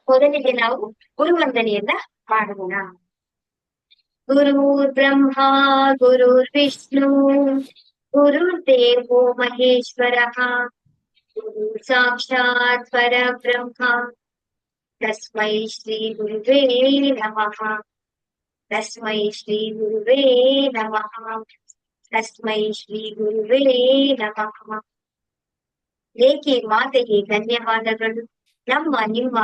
ಮೊದಲಿಗೆ ನಾವು ಗುರುವಂದನೆಯನ್ನ ಮಾಡೋಣ. ಗುರುರ್ ಬ್ರಹ್ಮ ಗುರುರ್ ವಿಷ್ಣು ಗುರುರ್ದೇವೋ ಮಹೇಶ್ವರಃ ಗುರು ಸಾಕ್ಷಾತ್ ಪರಬ್ರಹ್ಮ ತಸ್ಮೈ ಶ್ರೀ ಗುರುವೇ ನಮಃ. ತಸ್ಮೈ ಶ್ರೀ ಗುರುವೇ ನಮಃ. ತಸ್ಮೈ ಶ್ರೀ ಗುರುವೇ ನಮಃ. ಏಕೆ ಮಾತೆಗೆ ಧನ್ಯವಾದಗಳು. ನಮ್ಮ ನಿಮ್ಮ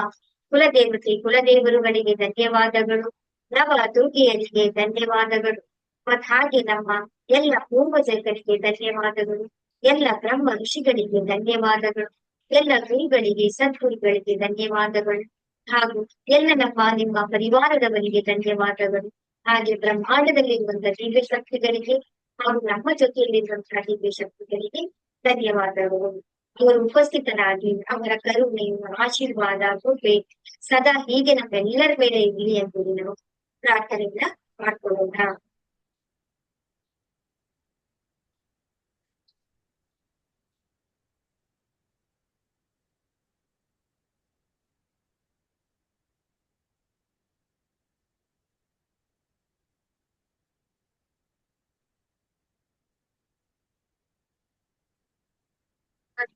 ಕುಲದೇವರುಗಳಿಗೆ ಧನ್ಯವಾದಗಳು. ನವ ದುರ್ಗಿಯರಿಗೆ ಧನ್ಯವಾದಗಳು. ಮತ್ ಹಾಗೆ ನಮ್ಮ ಎಲ್ಲ ಪೂರ್ವಜರಿಗೆ ಧನ್ಯವಾದಗಳು. ಎಲ್ಲ ಬ್ರಹ್ಮ ಋಷಿಗಳಿಗೆ ಧನ್ಯವಾದಗಳು. ಎಲ್ಲ ಗುರುಗಳಿಗೆ ಸದ್ಗುರುಗಳಿಗೆ ಧನ್ಯವಾದಗಳು. ಹಾಗೂ ಎಲ್ಲ ನಮ್ಮ ನಿಮ್ಮ ಪರಿವಾರದವರಿಗೆ ಧನ್ಯವಾದಗಳು. ಹಾಗೆ ಬ್ರಹ್ಮಾಂಡದಲ್ಲಿರುವಂತಹ ದಿವ್ಯ ಶಕ್ತಿಗಳಿಗೆ ಹಾಗೂ ನಮ್ಮ ಜೊತೆಯಲ್ಲಿರುವಂತಹ ದಿವ್ಯ ಶಕ್ತಿಗಳಿಗೆ ಧನ್ಯವಾದಗಳು. ಅವರು ಉಪಸ್ಥಿತರಾಗಿ ಅವರ ಕರುಣೆ ಆಶೀರ್ವಾದ ಕೃಪೆ ಸದಾ ಹೀಗೆ ನಮ್ಮೆಲ್ಲರ ಮೇಲೆ ಇರಲಿ ಎಂಬುದು ನಾವು ಪ್ರಾರ್ಥನೆಯನ್ನ ಮಾಡ್ಕೊಳ್ಳೋಣ.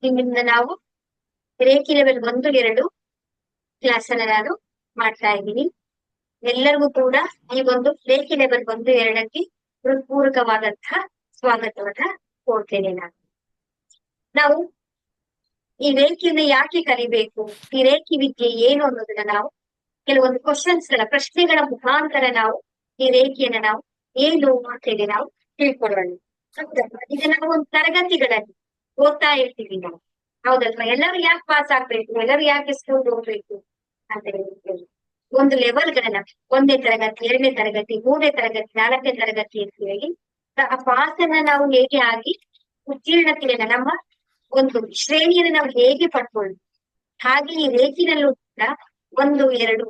ನಿಮ್ಮಿಂದ ನಾವು ರೇಖಿ ಲೆವೆಲ್ 1-2 ಕ್ಲಾಸ್ ಅನ್ನ ನಾನು ಮಾಡ್ತಾ ಇದ್ದೀನಿ. ಎಲ್ಲರಿಗೂ ಕೂಡ ಈ ಒಂದು ರೇಖಿ ಲೆವೆಲ್ 1-2ಕ್ಕೆ ಪೂರಕವಾದಂತಹ ಸ್ವಾಗತವನ್ನ ಕೊಡ್ತೇನೆ. ನಾವು ಈ ರೇಖಿಯನ್ನ ಯಾಕೆ ಕಲಿಬೇಕು, ಈ ರೇಖಿ ವಿದ್ಯೆ ಏನು ಅನ್ನೋದನ್ನ ನಾವು ಕೆಲವೊಂದು ಪ್ರಶ್ನೆಗಳ ಮುಖಾಂತರ ನಾವು ಈ ರೇಖಿಯನ್ನ ನಾವು ಏನು ಅಂತೇಳಿ ನಾವು ತಿಳ್ಕೊಳ್ಳೋಣ. ಇದನ್ನ ನಾವು ಒಂದು ತರಗತಿಗಳಲ್ಲಿ ಓದ್ತಾ ಇರ್ತೀವಿ ನಾವು, ಹೌದಲ್ವಾ? ಎಲ್ಲರೂ ಯಾಕೆ ಪಾಸ್ ಆಗ್ಬೇಕು, ಎಲ್ಲರೂ ಯಾಕೆ ಸ್ಕೂಲ್ ಹೋಗ್ಬೇಕು ಅಂತ ಹೇಳಿ ಒಂದು ಲೆವೆಲ್ಗಳನ್ನ 1ನೇ ತರಗತಿ 2ನೇ ತರಗತಿ 3ನೇ ತರಗತಿ 4ನೇ ತರಗತಿ ಅಂತ ಹೇಳಿ ಆ ಪಾಸ್ ಅನ್ನ ನಾವು ಹೇಗೆ ಆಗಿ ಉತ್ತೀರ್ಣತೆಯನ್ನ ನಮ್ಮ ಒಂದು ಶ್ರೇಣಿಯನ್ನು ನಾವು ಹೇಗೆ ಪಡ್ಕೊಳ್ಳಿ, ಹಾಗೆ ಈ ರೇಖಿನಲ್ಲೂ ಕೂಡ 1-2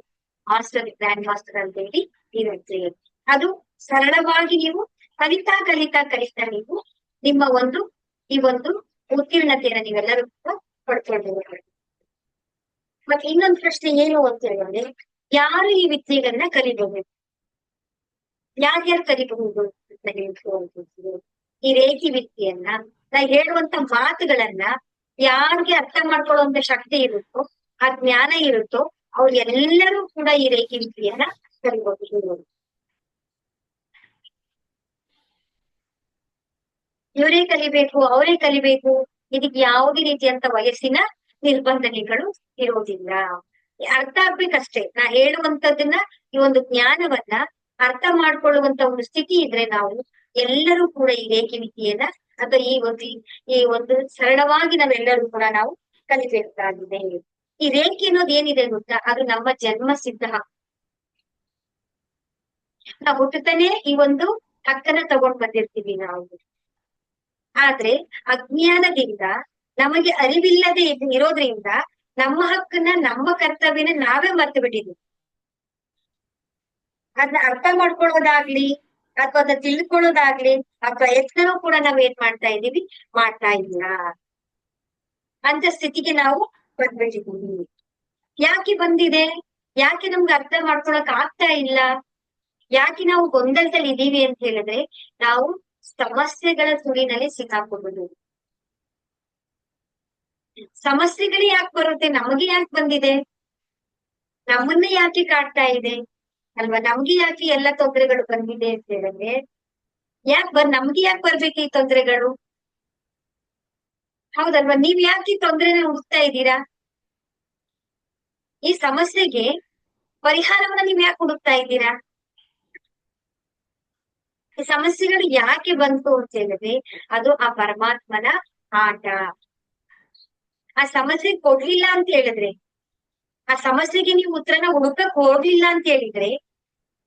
ಮಾಸ್ಟರ್ ಗ್ರ್ಯಾಂಡ್ ಮಾಸ್ಟರ್ ಅಂತ ಹೇಳಿ ಇರುತ್ತೆ. ಅದು ಸರಳವಾಗಿ ನೀವು ಕಲಿತಾ ನೀವು ನಿಮ್ಮ ಈ ಒಂದು ಉತ್ತೀರ್ಣತೆಯನ್ನ ನೀವೆಲ್ಲರೂ ಕೂಡ ಪಡ್ಕೊಳ್ಬೇಕು. ಮತ್ತೆ ಇನ್ನೊಂದು ಪ್ರಶ್ನೆ ಏನು ಅಂತ ಹೇಳಿದ್ರೆ, ಯಾರು ಈ ವಿದ್ಯೆಗಳನ್ನ ಕಲಿಬಹುದು, ಯಾರ್ಯಾರು ಕಲಿಬಹುದು ಅಂತ ಹೇಳ್ಬೋದು. ಈ ರೇಖಿ ವಿದ್ಯೆಯನ್ನ ನಾ ಹೇಳುವಂತ ಮಾತುಗಳನ್ನ ಯಾರಿಗೆ ಅರ್ಥ ಮಾಡ್ಕೊಳ್ಳುವಂತ ಶಕ್ತಿ ಇರುತ್ತೋ, ಆ ಜ್ಞಾನ ಇರುತ್ತೋ, ಅವ್ರು ಎಲ್ಲರೂ ಕೂಡ ಈ ರೇಖಿ ವಿದ್ಯೆಯನ್ನ ಕಲಿಬಹುದು. ಇವರೇ ಕಲಿಬೇಕು ಅವರೇ ಕಲಿಬೇಕು ಇದಕ್ಕೆ ಯಾವುದೇ ರೀತಿಯಂತ ವಯಸ್ಸಿನ ನಿರ್ಬಂಧನೆಗಳು ಇರೋದಿಲ್ಲ. ಅರ್ಥ ಆಗ್ಬೇಕಷ್ಟೇ. ನಾ ಹೇಳುವಂತದನ್ನ ಈ ಒಂದು ಜ್ಞಾನವನ್ನ ಅರ್ಥ ಮಾಡ್ಕೊಳ್ಳುವಂತ ಒಂದು ಸ್ಥಿತಿ ಇದ್ರೆ ನಾವು ಎಲ್ಲರೂ ಕೂಡ ಈ ರೇಖಿ ವಿದ್ಯೆಯನ್ನ ಅಥವಾ ಈ ಒಂದು ಸರಳವಾಗಿ ನಾವೆಲ್ಲರೂ ಕೂಡ ನಾವು ಕಲಿಬೇಕಾಗಿದೆ. ಈ ರೇಖೆ ಅನ್ನೋದು ಏನಿದೆ ಗೊತ್ತಾ, ಅದು ನಮ್ಮ ಜನ್ಮ ಸಿದ್ಧ. ನಾವು ಹುಟ್ಟುತ್ತಾನೆ ಈ ಒಂದು ಹಕ್ಕನ್ನ ತಗೊಂಡ್ ಬಂದಿರ್ತೀವಿ ನಾವು. ಆದ್ರೆ ಅಜ್ಞಾನದಿಂದ ನಮಗೆ ಅರಿವಿಲ್ಲದೆ ಇರೋದ್ರಿಂದ ನಮ್ಮ ಹಕ್ಕನ್ನ ನಮ್ಮ ಕರ್ತವ್ಯನ ನಾವೇ ಮರ್ತು ಬಿಟ್ಟಿದ್ವಿ. ಅದನ್ನ ಅರ್ಥ ಮಾಡ್ಕೊಳ್ಳೋದಾಗ್ಲಿ ಅಥವಾ ಅದನ್ನ ತಿಳ್ಕೊಳ್ಳೋದಾಗ್ಲಿ ಆ ಪ್ರಯತ್ನವೂ ಕೂಡ ನಾವ್ ಏನ್ ಮಾಡ್ತಾ ಇಲ್ಲ ಅಂತ ಸ್ಥಿತಿಗೆ ನಾವು ಬಂದ್ಬಿಟ್ಟಿದ್ದೀವಿ. ಯಾಕೆ ಬಂದಿದೆ, ಯಾಕೆ ನಮ್ಗೆ ಅರ್ಥ ಮಾಡ್ಕೊಳಕ್ ಆಗ್ತಾ ಇಲ್ಲ, ಯಾಕೆ ನಾವು ಗೊಂದಲದಲ್ಲಿ ಇದೀವಿ ಅಂತ ಹೇಳಿದ್ರೆ ನಾವು ಸಮಸ್ಯೆಗಳ ಸುಳಿನಲ್ಲಿ ಸಿಕ್ಕಾಕೋಬಹುದು. ಸಮಸ್ಯೆಗಳು ಯಾಕೆ ಬರುತ್ತೆ, ನಮಗೆ ಯಾಕೆ ಬಂದಿದೆ, ನಮ್ಮನ್ನ ಯಾಕೆ ಕಾಡ್ತಾ ಇದೆ ಅಲ್ವಾ, ನಮ್ಗೆ ಯಾಕೆ ಎಲ್ಲ ತೊಂದರೆಗಳು ಬಂದಿದೆ ಅಂತ ಹೇಳಿದ್ರೆ ನಮ್ಗೆ ಯಾಕೆ ಬರ್ಬೇಕು ಈ ತೊಂದರೆಗಳು, ಹೌದಲ್ವಾ? ನೀವ್ ಯಾಕೆ ಈ ತೊಂದರೆನ ಹುಡುಕ್ತಾ ಇದ್ದೀರಾ, ಈ ಸಮಸ್ಯೆಗೆ ಪರಿಹಾರವನ್ನ ನೀವ್ ಯಾಕೆ ಹುಡುಕ್ತಾ ಇದ್ದೀರಾ? ಈ ಸಮಸ್ಯೆಗಳು ಯಾಕೆ ಬಂತು ಅಂತ ಹೇಳಿದ್ರೆ ಅದು ಆ ಪರಮಾತ್ಮನ ಆಟ. ಆ ಸಮಸ್ಯೆ ಕೊಡ್ಲಿಲ್ಲ ಅಂತ ಹೇಳಿದ್ರೆ, ಆ ಸಮಸ್ಯೆಗೆ ನೀವು ಉತ್ತರನ ಹುಡುಕಕ್ ಹೋಗ್ಲಿಲ್ಲ ಅಂತ ಹೇಳಿದ್ರೆ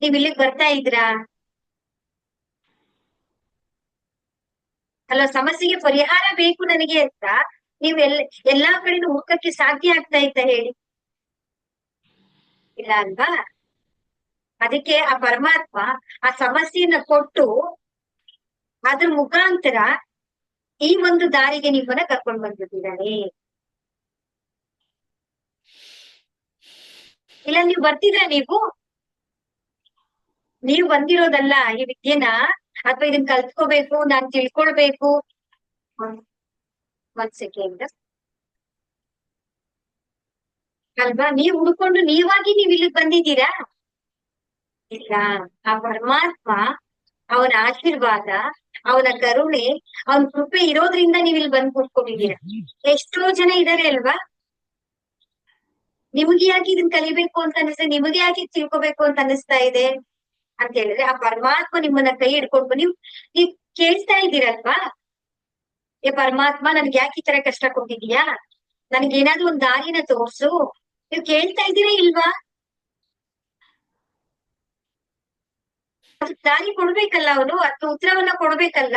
ನೀವ್ ಇಲ್ಲಿಗೆ ಬರ್ತಾ ಇದ್ರಾ ಅಲ್ಲ? ಸಮಸ್ಯೆಗೆ ಪರಿಹಾರ ಬೇಕು ನನಗೆ ಅಂತ ನೀವ್ ಎಲ್ಲಾ ಕಡೆನೂ ಹುಡುಕಕ್ಕೆ ಸಾಧ್ಯ ಆಗ್ತಾ ಇತ್ತ ಹೇಳಿ? ಇಲ್ಲ ಅಲ್ವಾ? ಅದಕ್ಕೆ ಆ ಪರಮಾತ್ಮ ಆ ಸಮಸ್ಯೆಯನ್ನ ಕೊಟ್ಟು ಅದ್ರ ಮುಖಾಂತರ ಈ ಒಂದು ದಾರಿಗೆ ನಿಮ್ಮನ್ನ ಕರ್ಕೊಂಡು ಬಂದ್ಬಿಟ್ಟಿದ್ದಾರೆ. ಇಲ್ಲ ನೀವು ಬರ್ತಿದ್ರ ನೀವು ಬಂದಿರೋದಲ್ಲ ಈ ವಿದ್ಯೆನ, ಅಥವಾ ಇದನ್ನ ಕಲ್ತ್ಕೋಬೇಕು, ನಾನ್ ತಿಳ್ಕೊಳ್ಬೇಕು. ಒಂದ್ ಸೆಕೆಂಡ್. ಅಲ್ವಾ, ನೀವ್ ಹುಡ್ಕೊಂಡು ನೀವಾಗಿ ನೀವ್ ಇಲ್ಲಿಗ್ ಬಂದಿದ್ದೀರಾ? ಇಲ್ಲ, ಆ ಪರಮಾತ್ಮ, ಅವನ ಆಶೀರ್ವಾದ, ಅವನ ಕರುಣೆ, ಅವನ ಕೃಪೆ ಇರೋದ್ರಿಂದ ನೀವ್ ಇಲ್ಲಿ ಬಂದ್ ಕೂತ್ಕೊಂಡಿದ್ದೀರಾ. ಎಷ್ಟೋ ಜನ ಇದಾರೆ ಅಲ್ವಾ, ನಿಮ್ಗೆ ಯಾಕೆ ಇದನ್ನ ಕಲಿಬೇಕು ಅಂತ ಅನಿಸ್ತದೆ, ನಿಮಗೆ ಯಾಕೆ ತಿಳ್ಕೊಬೇಕು ಅಂತ ಅನಿಸ್ತಾ ಇದೆ ಅಂತ ಹೇಳಿದ್ರೆ, ಆ ಪರಮಾತ್ಮ ನಿಮ್ಮನ್ನ ಕೈ ಹಿಡ್ಕೊಂಡು ನೀವ್ ಕೇಳ್ತಾ ಇದ್ದೀರಲ್ವಾ, ಏ ಪರಮಾತ್ಮ ನನ್ಗೆ ಯಾಕೆ ಈ ತರ ಕಷ್ಟ ಕೊಟ್ಟಿದ್ಯಾ, ನನ್ಗೆ ಏನಾದ್ರೂ ಒಂದ್ ದಾರಿನ ತೋರ್ಸು. ನೀವ್ ಕೇಳ್ತಾ ಇದ್ದೀರಾ ಇಲ್ವಾ? ಅದಕ್ ದಾರಿ ಕೊಡ್ಬೇಕಲ್ಲ ಅವನು, ಅದ್ರ ಉತ್ತರವನ್ನ ಕೊಡ್ಬೇಕಲ್ಲ.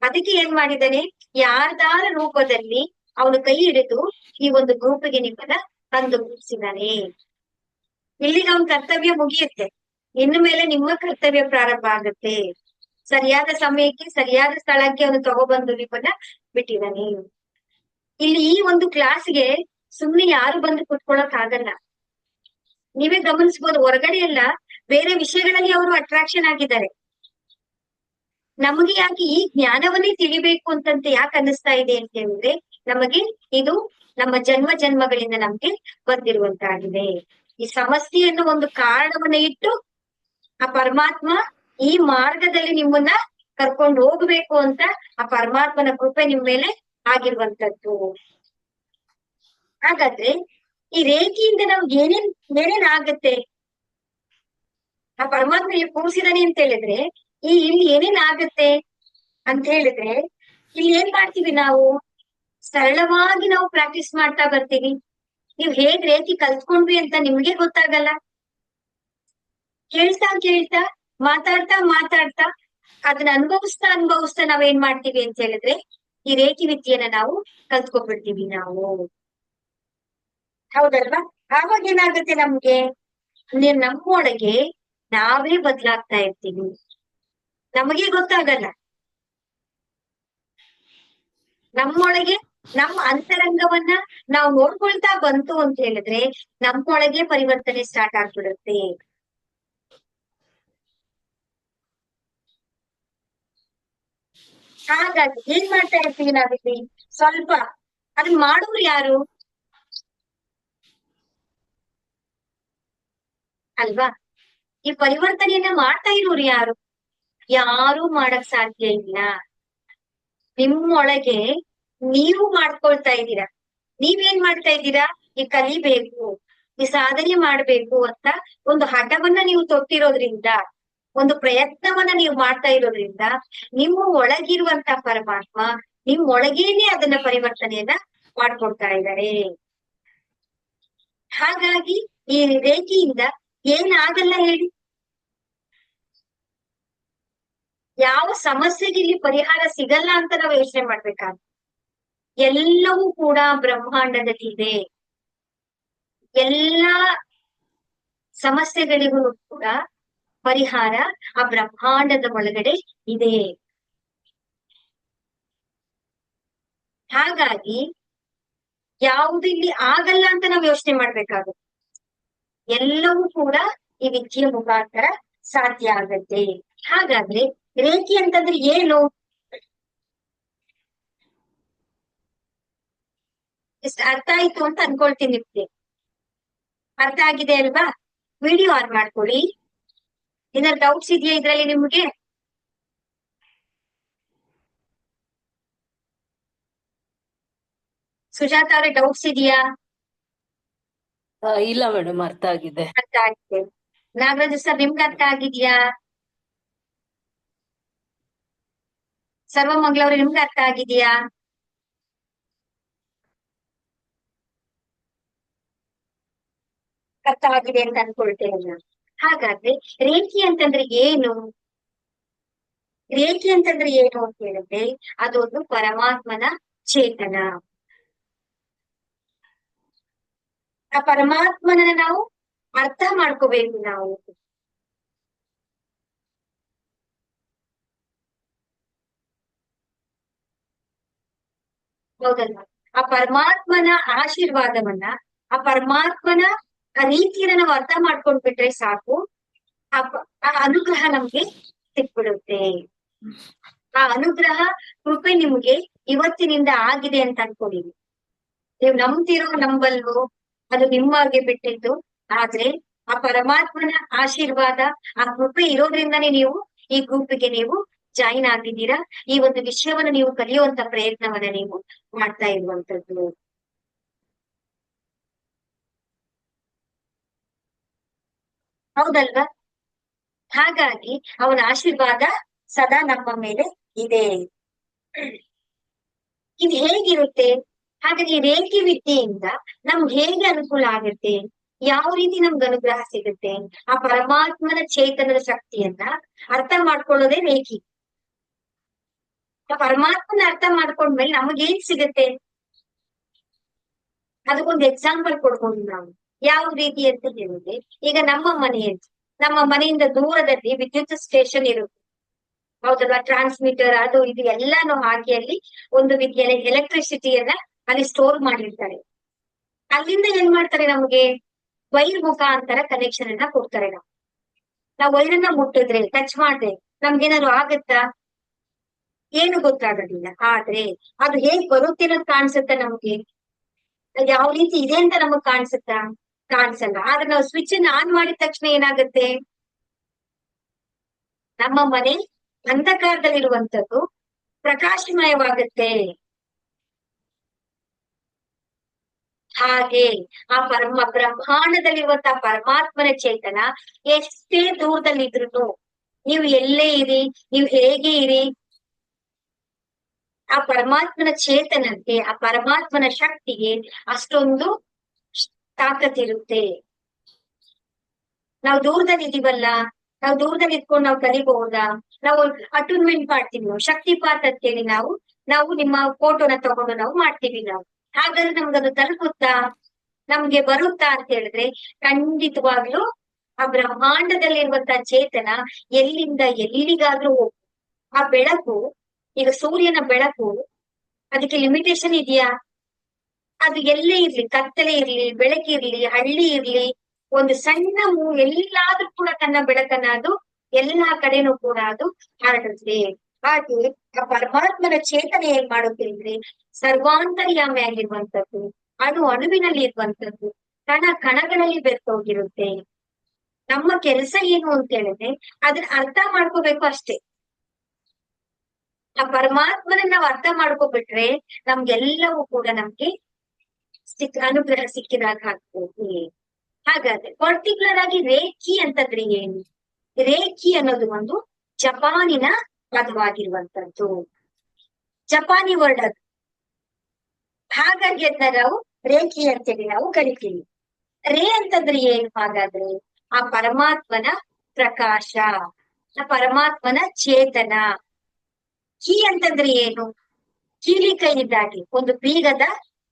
ಅದಕ್ಕೆ ಏನ್ ಮಾಡಿದಾನೆ, ಯಾರ್ದಾರ ರೂಪದಲ್ಲಿ ಅವನು ಕೈ ಹಿಡಿದು ಈ ಒಂದು ಗ್ರೂಪಿಗೆ ನಿಮ್ಮನ್ನ ತಂದು ಮುಗಿಸಿದಾನೆ. ಇಲ್ಲಿಗೆ ಅವನ ಕರ್ತವ್ಯ ಮುಗಿಯುತ್ತೆ, ಇನ್ನು ಮೇಲೆ ನಿಮ್ಮ ಕರ್ತವ್ಯ ಪ್ರಾರಂಭ ಆಗುತ್ತೆ. ಸರಿಯಾದ ಸಮಯಕ್ಕೆ ಸರಿಯಾದ ಸ್ಥಳಕ್ಕೆ ಅವನು ತಗೊಬಂದು ನಿಮ್ಮನ್ನ ಬಿಟ್ಟಿದ್ದಾನೆ. ಇಲ್ಲಿ ಈ ಒಂದು ಕ್ಲಾಸ್ಗೆ ಸುಮ್ನೆ ಯಾರು ಬಂದು ಕುತ್ಕೊಳಕ್ ಆಗಲ್ಲ. ನೀವೇ ಗಮನಿಸಬಹುದು, ಹೊರಗಡೆ ಎಲ್ಲ ಬೇರೆ ವಿಷಯಗಳಲ್ಲಿ ಅವರು ಅಟ್ರಾಕ್ಷನ್ ಆಗಿದ್ದಾರೆ. ನಮಗೆ ಯಾಕೆ ಈ ಜ್ಞಾನವನ್ನೇ ತಿಳಿಬೇಕು ಅಂತಂತೆ ಯಾಕೆ ಅನ್ನಿಸ್ತಾ ಇದೆ ಅಂತ ಹೇಳಿದ್ರೆ, ನಮಗೆ ಇದು ನಮ್ಮ ಜನ್ಮ ಜನ್ಮಗಳಿಂದ ನಮ್ಗೆ ಬಂದಿರುವಂತಾಗಿದೆ. ಈ ಸಮಸ್ಯೆಯನ್ನು ಒಂದು ಕಾರಣವನ್ನ ಇಟ್ಟು ಆ ಪರಮಾತ್ಮ ಈ ಮಾರ್ಗದಲ್ಲಿ ನಿಮ್ಮನ್ನ ಕರ್ಕೊಂಡು ಹೋಗ್ಬೇಕು ಅಂತ ಆ ಪರಮಾತ್ಮನ ಕೃಪೆ ನಿಮ್ ಮೇಲೆ ಆಗಿರುವಂತದ್ದು. ಹಾಗಾದ್ರೆ ಈ ರೇಖೆಯಿಂದ ನಾವು ಏನೇನ್ ಆಗತ್ತೆ, ಆ ಪರಮಾತ್ಮ ಕೂರಿಸಿದಾನೆ ಅಂತ ಹೇಳಿದ್ರೆ ಇಲ್ಲಿ ಏನೇನ್ ಆಗತ್ತೆ ಅಂತ ಹೇಳಿದ್ರೆ, ಇಲ್ಲಿ ಏನ್ ಮಾಡ್ತೀವಿ ನಾವು, ಸರಳವಾಗಿ ನಾವು ಪ್ರಾಕ್ಟೀಸ್ ಮಾಡ್ತಾ ಬರ್ತೀವಿ. ನೀವ್ ಹೇಗ್ ರೇಖೆ ಕಲ್ತ್ಕೊಂಡ್ವಿ ಅಂತ ನಿಮ್ಗೆ ಗೊತ್ತಾಗಲ್ಲ. ಕೇಳ್ತಾ ಕೇಳ್ತಾ, ಮಾತಾಡ್ತಾ ಅದನ್ನ ಅನುಭವಿಸ್ತಾ ನಾವೇನ್ ಮಾಡ್ತೀವಿ ಅಂತ ಹೇಳಿದ್ರೆ, ಈ ರೇಖೆ ವಿದ್ಯೆಯನ್ನ ನಾವು ಕಲ್ತ್ಕೊಂಡ್ಬಿಡ್ತೀವಿ ನಾವು. ಹೌದಲ್ವಾ? ಆವಾಗ ಏನಾಗುತ್ತೆ ನಮ್ಗೆ, ನಮ್ಮೊಳಗೆ ನಾವೇ ಬದ್ಲಾಗ್ತಾ ಇರ್ತೀವಿ, ನಮಗೆ ಗೊತ್ತಾಗಲ್ಲ. ನಮ್ಮೊಳಗೆ ನಮ್ಮ ಅಂತರಂಗವನ್ನ ನಾವು ನೋಡ್ಕೊಳ್ತಾ ಬಂತು ಅಂತ ಹೇಳಿದ್ರೆ, ನಮ್ಮೊಳಗೆ ಪರಿವರ್ತನೆ ಸ್ಟಾರ್ಟ್ ಆಗ್ಬಿಡುತ್ತೆ. ಹಾಗಾಗಿ ಏನ್ ಮಾಡ್ತಾ ಇರ್ತೀವಿ ನಾವಿಲ್ಲಿ, ಸ್ವಲ್ಪ ಅದನ್ನ ಮಾಡೋರು ಯಾರು ಅಲ್ವಾ? ಈ ಪರಿವರ್ತನೆಯನ್ನ ಮಾಡ್ತಾ ಇರೋರು ಯಾರು? ಯಾರು ಮಾಡಕ್ ಸಾಧ್ಯ ಇಲ್ಲ. ನಿಮ್ಮೊಳಗೆ ನೀವು ಮಾಡ್ಕೊಳ್ತಾ ಇದ್ದೀರಾ. ನೀವೇನ್ ಮಾಡ್ತಾ ಇದ್ದೀರಾ, ಈ ಕಲಿಬೇಕು, ಈ ಸಾಧನೆ ಮಾಡ್ಬೇಕು ಅಂತ ಒಂದು ಹಠವನ್ನ ನೀವು ತೊಟ್ಟಿರೋದ್ರಿಂದ, ಒಂದು ಪ್ರಯತ್ನವನ್ನ ನೀವು ಮಾಡ್ತಾ ಇರೋದ್ರಿಂದ, ನಿಮ್ಮ ಒಳಗಿರುವಂತ ಪರಮಾತ್ಮ ನಿಮ್ ಒಳಗೇನೆ ಅದನ್ನ ಪರಿವರ್ತನೆಯನ್ನ ಮಾಡ್ಕೊಡ್ತಾ ಇದ್ದಾರೆ. ಹಾಗಾಗಿ ಈ ರೇಖೆಯಿಂದ ಏನಾಗಲ್ಲ ಹೇಳಿ, ಯಾವ ಸಮಸ್ಯೆಗೆ ಇಲ್ಲಿ ಪರಿಹಾರ ಸಿಗಲ್ಲ ಅಂತ ನಾವು ಯೋಚನೆ ಮಾಡ್ಬೇಕಾದ್ರೆ, ಎಲ್ಲವೂ ಕೂಡ ಬ್ರಹ್ಮಾಂಡದಲ್ಲಿ ಇದೆ. ಎಲ್ಲಾ ಸಮಸ್ಯೆಗಳಿಗೂ ಕೂಡ ಪರಿಹಾರ ಆ ಬ್ರಹ್ಮಾಂಡದ ಒಳಗಡೆ ಇದೆ. ಹಾಗಾಗಿ ಯಾವುದು ಇಲ್ಲಿ ಆಗಲ್ಲ ಅಂತ ನಾವು ಯೋಚನೆ ಮಾಡ್ಬೇಕಾಗುತ್ತೆ. ಎಲ್ಲವೂ ಕೂಡ ಈ ವಿದ್ಯೆಯ ಮುಖಾಂತರ ಸಾಧ್ಯ ಆಗತ್ತೆ. ಹಾಗಾದ್ರೆ ರೇಖೆ ಅಂತಂದ್ರೆ ಏನು? ಇಷ್ಟ ಅರ್ಥ ಆಯ್ತು ಅಂತ ಅನ್ಕೊಳ್ತೀನಿ. ನಿಮ್ಗೆ ಅರ್ಥ ಆಗಿದೆ ಅಲ್ವಾ? ವಿಡಿಯೋ ಆನ್ ಮಾಡ್ಕೊಳ್ಳಿ. ಏನಾದ್ರು ಡೌಟ್ಸ್ ಇದೆಯಾ ಇದ್ರಲ್ಲಿ ನಿಮ್ಗೆ? ಸುಜಾತ ಅವ್ರೆ, ಡೌಟ್ಸ್ ಇದೆಯಾ? ಇಲ್ಲ ಮೇಡಮ್, ಅರ್ಥ ಆಗಿದೆ. ಅರ್ಥ ಆಗಿದೆ. ನಾಗರಾಜು ಸರ್, ನಿಮ್ಗೆ ಅರ್ಥ ಆಗಿದ್ಯಾ? ಸರ್ವಮಂಗ್ಲವ್ರೆ, ನಿಮ್ಗೆ ಅರ್ಥ ಆಗಿದ್ಯಾ? ಅರ್ಥ ಆಗಿದೆ ಅಂತ ಅನ್ಕೊಳ್ತೇನೆ ನಾನು. ಹಾಗಾದ್ರೆ ರೇಖೆ ಅಂತಂದ್ರೆ ಏನು? ರೇಖೆ ಅಂತಂದ್ರೆ ಏನು ಅಂತ ಹೇಳಿದ್ರೆ, ಅದೊಂದು ಪರಮಾತ್ಮನ ಚೇತನ. ಆ ಪರಮಾತ್ಮನ ನಾವು ಅರ್ಥ ಮಾಡ್ಕೋಬೇಕು ನಾವು. ಹೌದಲ್ವಾ? ಆ ಪರಮಾತ್ಮನ ಆಶೀರ್ವಾದವನ್ನ, ಆ ಪರಮಾತ್ಮನ ಆ ರೀತಿಯನ್ನ ನಾವು ಅರ್ಥ ಮಾಡ್ಕೊಂಡ್ಬಿಟ್ರೆ ಸಾಕು, ಆ ಅನುಗ್ರಹ ನಮ್ಗೆ ಸಿಕ್ಬಿಡುತ್ತೆ. ಆ ಅನುಗ್ರಹ ಕೃಪೆ ನಿಮ್ಗೆ ಇವತ್ತಿನಿಂದ ಆಗಿದೆ ಅಂತ ಅನ್ಕೊಳ್ಳಿ. ನೀವು ನಂಬ್ತಿರೋ ನಂಬಲ್ವೋ ಅದು ನಿಮ್ಮಗೆ ಬಿಟ್ಟಿದ್ದು. ಆದ್ರೆ ಆ ಪರಮಾತ್ಮನ ಆಶೀರ್ವಾದ, ಆ ಕೃಪೆ ಇರೋದ್ರಿಂದಾನೇ ನೀವು ಈ ಗ್ರೂಪ್ಗೆ ನೀವು ಜಾಯಿನ್ ಆಗಿದ್ದೀರಾ. ಈ ಒಂದು ವಿಷಯವನ್ನ ನೀವು ಕಲಿಯುವಂತ ಪ್ರಯತ್ನವನ್ನ ನೀವು ಮಾಡ್ತಾ ಇರುವಂತದ್ದು. ಹೌದಲ್ವಾ? ಹಾಗಾಗಿ ಅವನ ಆಶೀರ್ವಾದ ಸದಾ ನಮ್ಮ ಮೇಲೆ ಇದೆ. ಇದು ಹೇಗಿರುತ್ತೆ? ಹಾಗಾದ್ರೆ ಈ ರೇಖಿ ವಿದ್ಯೆಯಿಂದ ನಮ್ಗೆ ಹೇಗೆ ಅನುಕೂಲ ಆಗುತ್ತೆ? ಯಾವ ರೀತಿ ನಮ್ಗೆ ಅನುಗ್ರಹ ಸಿಗುತ್ತೆ? ಆ ಪರಮಾತ್ಮನ ಚೇತನದ ಶಕ್ತಿಯನ್ನ ಅರ್ಥ ಮಾಡ್ಕೊಳ್ಳೋದೇ ರೇಖಿ. ಆ ಪರಮಾತ್ಮನ ಅರ್ಥ ಮಾಡ್ಕೊಂಡ್ಮೇಲೆ ನಮಗೇನ್ ಸಿಗುತ್ತೆ? ಅದಕ್ಕೊಂದು ಎಕ್ಸಾಂಪಲ್ ಕೊಡ್ಬೋದು ನಾವು. ಯಾವ ರೀತಿ ಅಂತ ಹೇಳಿದ್ರೆ, ಈಗ ನಮ್ಮ ಮನೆಯಿಂದ ದೂರದಲ್ಲಿ ವಿದ್ಯುತ್ ಸ್ಟೇಷನ್ ಇರುತ್ತೆ, ಹೌದಲ್ವಾ? ಟ್ರಾನ್ಸ್ಮಿಟರ್ ಅದು ಇದು ಎಲ್ಲಾನು ಹಾಕಿ ಅಲ್ಲಿ ಒಂದು ವಿದ್ಯೆಯಲ್ಲಿ ಎಲೆಕ್ಟ್ರಿಸಿಟಿಯನ್ನ ಅಲ್ಲಿ ಸ್ಟೋರ್ ಮಾಡಿರ್ತಾರೆ. ಅಲ್ಲಿಂದ ಏನ್ ಮಾಡ್ತಾರೆ, ನಮ್ಗೆ ವೈರ್ ಮುಖಾಂತರ ಕನೆಕ್ಷನ್ ಅನ್ನ ಕೊಡ್ತಾರೆ. ನಾವು ವೈರನ್ನ ಮುಟ್ಟಿದ್ರೆ, ಟಚ್ ಮಾಡಿದ್ರೆ ನಮ್ಗೇನಾದ್ರು ಆಗತ್ತಾ? ಏನು ಗೊತ್ತಾಗೋದಿಲ್ಲ. ಆದ್ರೆ ಅದು ಹೇಗ್ ಬರುತ್ತೆ ಅನ್ನೋದು ಕಾಣಿಸುತ್ತ ನಮ್ಗೆ? ಯಾವ ರೀತಿ ಇದೆ ಅಂತ ನಮಗ್ ಕಾಣಿಸುತ್ತಾ? ಕಾಣಿಸಲ್ಲ. ಆದ್ರೆ ನಾವು ಸ್ವಿಚ್ ಅನ್ನ ಆನ್ ಮಾಡಿದ ತಕ್ಷಣ ಏನಾಗುತ್ತೆ? ನಮ್ಮ ಮನೆ ಅಂಧಕಾರದಲ್ಲಿರುವಂತದ್ದು ಪ್ರಕಾಶಮಯವಾಗುತ್ತೆ. ಹಾಗೆ ಆ ಬ್ರಹ್ಮಾಂಡದಲ್ಲಿರುವಂತಹ ಪರಮಾತ್ಮನ ಚೇತನ ಎಷ್ಟೇ ದೂರದಲ್ಲಿದ್ರು, ನೀವು ಎಲ್ಲೇ ಇರಿ, ನೀವು ಹೇಗೆ ಇರಿ, ಆ ಪರಮಾತ್ಮನ ಚೇತನಕ್ಕೆ, ಆ ಪರಮಾತ್ಮನ ಶಕ್ತಿಗೆ ಅಷ್ಟೊಂದು ತಾಕತ್ತಿರುತ್ತೆ. ನಾವು ದೂರದಲ್ಲಿ ಇದೀವಲ್ಲ, ನಾವು ದೂರದಲ್ಲಿ ಇದ್ಕೊಂಡು ನಾವು ಕಲಿಬಹುದಾ? ನಾವು ಅಟೂನ್ಮೆಂಟ್ ಮಾಡ್ತೀವಿ, ನಾವು ಶಕ್ತಿಪಾತ್ ಅಂತೇಳಿ ನಾವು ನಿಮ್ಮ ಫೋಟೋನ ತಗೊಂಡು ನಾವು ಮಾಡ್ತೀವಿ. ಹಾಗಾದ್ರೆ ನಮ್ಗದು ತಲುಪುತ್ತಾ? ನಮ್ಗೆ ಬರುತ್ತಾ ಅಂತ ಹೇಳಿದ್ರೆ ಖಂಡಿತವಾಗ್ಲೂ ಆ ಬ್ರಹ್ಮಾಂಡದಲ್ಲಿರುವಂತಹ ಚೇತನ ಎಲ್ಲಿಂದ ಎಲ್ಲಿಗಾದ್ರೂ ಆ ಬೆಳಕು, ಈಗ ಸೂರ್ಯನ ಬೆಳಕು, ಅದಕ್ಕೆ ಲಿಮಿಟೇಷನ್ ಇದೆಯಾ? ಅದು ಎಲ್ಲೇ ಇರ್ಲಿ, ಕತ್ತಲೆ ಇರ್ಲಿ, ಬೆಳಕಿರ್ಲಿ, ಹಳ್ಳಿ ಇರ್ಲಿ, ಒಂದು ಸಣ್ಣ ಎಲ್ಲಾದ್ರೂ ಕೂಡ ತನ್ನ ಬೆಳಕನ್ನ ಅದು ಎಲ್ಲಾ ಕಡೆನೂ ಕೂಡ ಅದು ಹರಡುತ್ತೆ. ಹಾಗೆ ಆ ಪರಮಾತ್ಮನ ಚೇತನ ಏನ್ ಮಾಡುತ್ತೆ ಅಂದ್ರೆ ಸರ್ವಾಂತರ್ಯಾಮಿ ಆಗಿರುವಂತದ್ದು, ಅಣುವಿನಲ್ಲಿ ಇರುವಂತದ್ದು, ಕಣಗಳಲ್ಲಿ ಬೆರ್ತೋಗಿರುತ್ತೆ. ನಮ್ಮ ಕೆಲಸ ಏನು ಅಂತ ಹೇಳಿದ್ರೆ ಅದನ್ನ ಅರ್ಥ ಮಾಡ್ಕೋಬೇಕು ಅಷ್ಟೇ. ಆ ಪರಮಾತ್ಮನ ನಾವು ಅರ್ಥ ಮಾಡ್ಕೊಬಿಟ್ರೆ ನಮ್ಗೆಲ್ಲವೂ ಕೂಡ ನಮ್ಗೆ ಅನುಗ್ರಹ ಸಿಕ್ಕಿದಾಗ ಆಗ್ತದೆ. ಹಾಗಾದ್ರೆ ಪರ್ಟಿಕ್ಯುಲರ್ ಆಗಿ ರೇಖಿ ಅಂತಂದ್ರೆ ಏನು? ರೇಖಿ ಅನ್ನೋದು ಒಂದು ಜಪಾನಿನ ಪದವಾಗಿರುವಂತದ್ದು, ಜಪಾನಿ ವರ್ಡ್ ಅದು. ಹಾಗಾಗಿ ಅದನ್ನ ನಾವು ರೇಖಿ ಅಂತೇಳಿ ನಾವು ಕರಿತೀವಿ. ರೇ ಅಂತಂದ್ರೆ ಏನು? ಹಾಗಾದ್ರೆ ಆ ಪರಮಾತ್ಮನ ಪ್ರಕಾಶ, ಆ ಪರಮಾತ್ಮನ ಚೇತನ. ಕೀ ಅಂತಂದ್ರೆ ಏನು? ಕೀಲಿ ಕೈ ಇದ್ದ ಹಾಗೆ, ಒಂದು ಬೀಗದ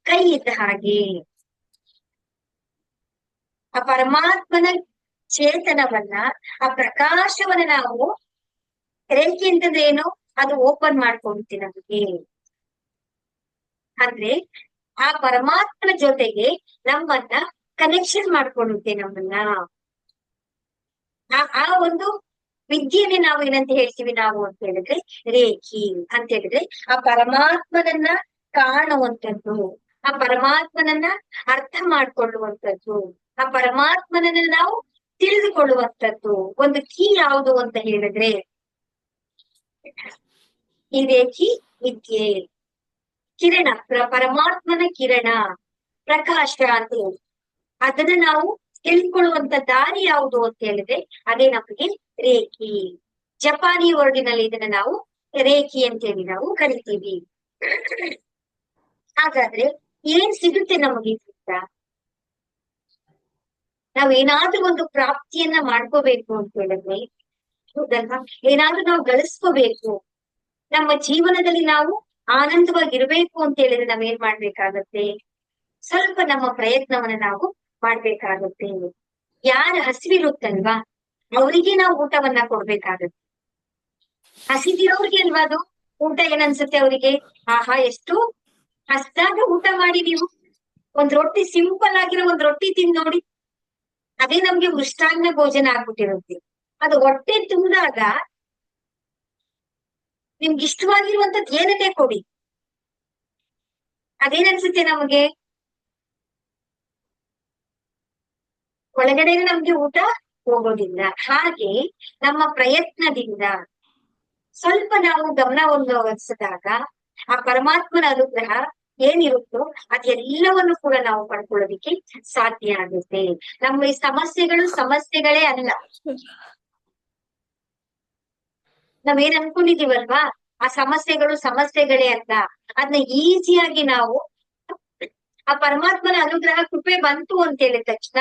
ಕೈ ಇದ್ದ ಹಾಗೆ. ಆ ಪರಮಾತ್ಮನ ಚೇತನವನ್ನ, ಆ ಪ್ರಕಾಶವನ್ನ ನಾವು, ರೇಖೆ ಅಂತಂದ್ರೆ ಏನು? ಅದು ಓಪನ್ ಮಾಡ್ಕೊಳ್ತೀವಿ ನಮಗೆ. ಅಂದ್ರೆ ಆ ಪರಮಾತ್ಮನ ಜೊತೆಗೆ ನಮ್ಮನ್ನ ಕನೆಕ್ಷನ್ ಮಾಡ್ಕೊಳ್ಳುತ್ತೆ ನಮ್ಮನ್ನ. ಆ ಒಂದು ವಿದ್ಯೆನೆ ನಾವು ಏನಂತ ಹೇಳ್ತೀವಿ ನಾವು ಅಂತ ಹೇಳಿದ್ರೆ ರೇಖಿ ಅಂತ ಹೇಳಿದ್ರೆ ಆ ಪರಮಾತ್ಮನನ್ನ ಕಾಣುವಂಥದ್ದು, ಆ ಪರಮಾತ್ಮನನ್ನ ಅರ್ಥ ಮಾಡ್ಕೊಳ್ಳುವಂಥದ್ದು, ಆ ಪರಮಾತ್ಮನನ್ನ ನಾವು ತಿಳಿದುಕೊಳ್ಳುವಂಥದ್ದು. ಒಂದು ಕೀ ಯಾವುದು ಅಂತ ಹೇಳಿದ್ರೆ ಈ ರೇಖಿ ವಿದ್ಯೆ, ಕಿರಣ, ಪರಮಾತ್ಮನ ಕಿರಣ, ಪ್ರಕಾಶ ಅಂತ ಹೇಳಿ ಅದನ್ನ ನಾವು ತಿಳ್ಕೊಳ್ಳುವಂತ ದಾರಿ ಯಾವುದು ಅಂತ ಹೇಳಿದ್ರೆ ಅದೇ ನಮಗೆ ರೇಖಿ. ಜಪಾನಿ ವರ್ಡಿನಲ್ಲಿ ಇದನ್ನ ನಾವು ರೇಖಿ ಅಂತೇಳಿ ನಾವು ಕರಿತೀವಿ. ಹಾಗಾದ್ರೆ ಏನ್ ಸಿಗುತ್ತೆ ನಮಗೆ? ನಾವ್ ಏನಾದ್ರೂ ಒಂದು ಪ್ರಾಪ್ತಿಯನ್ನ ಮಾಡ್ಕೋಬೇಕು ಅಂತ ಹೇಳಿದ್ರೆ, ಹೌದಲ್ವಾ? ಏನಾದ್ರೂ ನಾವು ಗಳಿಸ್ಕೋಬೇಕು, ನಮ್ಮ ಜೀವನದಲ್ಲಿ ನಾವು ಆನಂದವಾಗಿರ್ಬೇಕು ಅಂತ ಹೇಳಿದ್ರೆ ನಾವೇನ್ ಮಾಡ್ಬೇಕಾಗತ್ತೆ? ಸ್ವಲ್ಪ ನಮ್ಮ ಪ್ರಯತ್ನವನ್ನ ನಾವು ಮಾಡ್ಬೇಕಾಗುತ್ತೆ. ಯಾರ ಹಸಿವಿರುತ್ತಲ್ವಾ ಅವರಿಗೆ ನಾವು ಊಟವನ್ನ ಕೊಡ್ಬೇಕಾಗತ್ತೆ. ಹಸಿದಿರೋರ್ಗೆ ಅಲ್ವಾ ಅದು ಊಟ ಏನನ್ಸುತ್ತೆ ಅವರಿಗೆ? ಆಹಾ, ಎಷ್ಟು ಹಸ್ದಾಗ ಊಟ ಮಾಡಿ ನೀವು ಒಂದ್ ರೊಟ್ಟಿ, ಸಿಂಪಲ್ ಆಗಿರೋ ಒಂದ್ ರೊಟ್ಟಿ ತಿಂದ್ ನೋಡಿ, ಅದೇ ನಮ್ಗೆ ಮೃಷ್ಟಾನ್ನ ಭೋಜನ ಆಗ್ಬಿಟ್ಟಿರುತ್ತೆ. ಅದು ಹೊಟ್ಟೆ ತುಂಬಿದಾಗ ನಿಮ್ಗೆ ಇಷ್ಟವಾಗಿರುವಂತದ್ದು ಏನನ್ನೇ ಕೊಡಿ, ಅದೇನನ್ಸುತ್ತೆ ನಮಗೆ, ಒಳಗಡೆ ನಮ್ಗೆ ಊಟ ಹೋಗೋದಿಲ್ಲ. ಹಾಗೆ ನಮ್ಮ ಪ್ರಯತ್ನದಿಂದ ಸ್ವಲ್ಪ ನಾವು ಗಮನವನ್ನು ಹರಿಸಿದಾಗ ಆ ಪರಮಾತ್ಮನ ಅನುಗ್ರಹ ಏನಿರುತ್ತೋ ಅದೆಲ್ಲವನ್ನು ಕೂಡ ನಾವು ಪಡ್ಕೊಳ್ಳೋದಿಕ್ಕೆ ಸಾಧ್ಯ ಆಗುತ್ತೆ. ನಮ್ಮ ಈ ಸಮಸ್ಯೆಗಳು ಸಮಸ್ಯೆಗಳೇ ಅಲ್ಲ. ನಾವೇನ್ ಅನ್ಕೊಂಡಿದೀವಲ್ವಾ ಆ ಸಮಸ್ಯೆಗಳು ಸಮಸ್ಯೆಗಳೇ ಅಲ್ಲ. ಅದನ್ನ ಈಸಿಯಾಗಿ ನಾವು ಆ ಪರಮಾತ್ಮನ ಅನುಗ್ರಹ ಕೃಪೆ ಬಂತು ಅಂತ ಹೇಳಿದ ತಕ್ಷಣ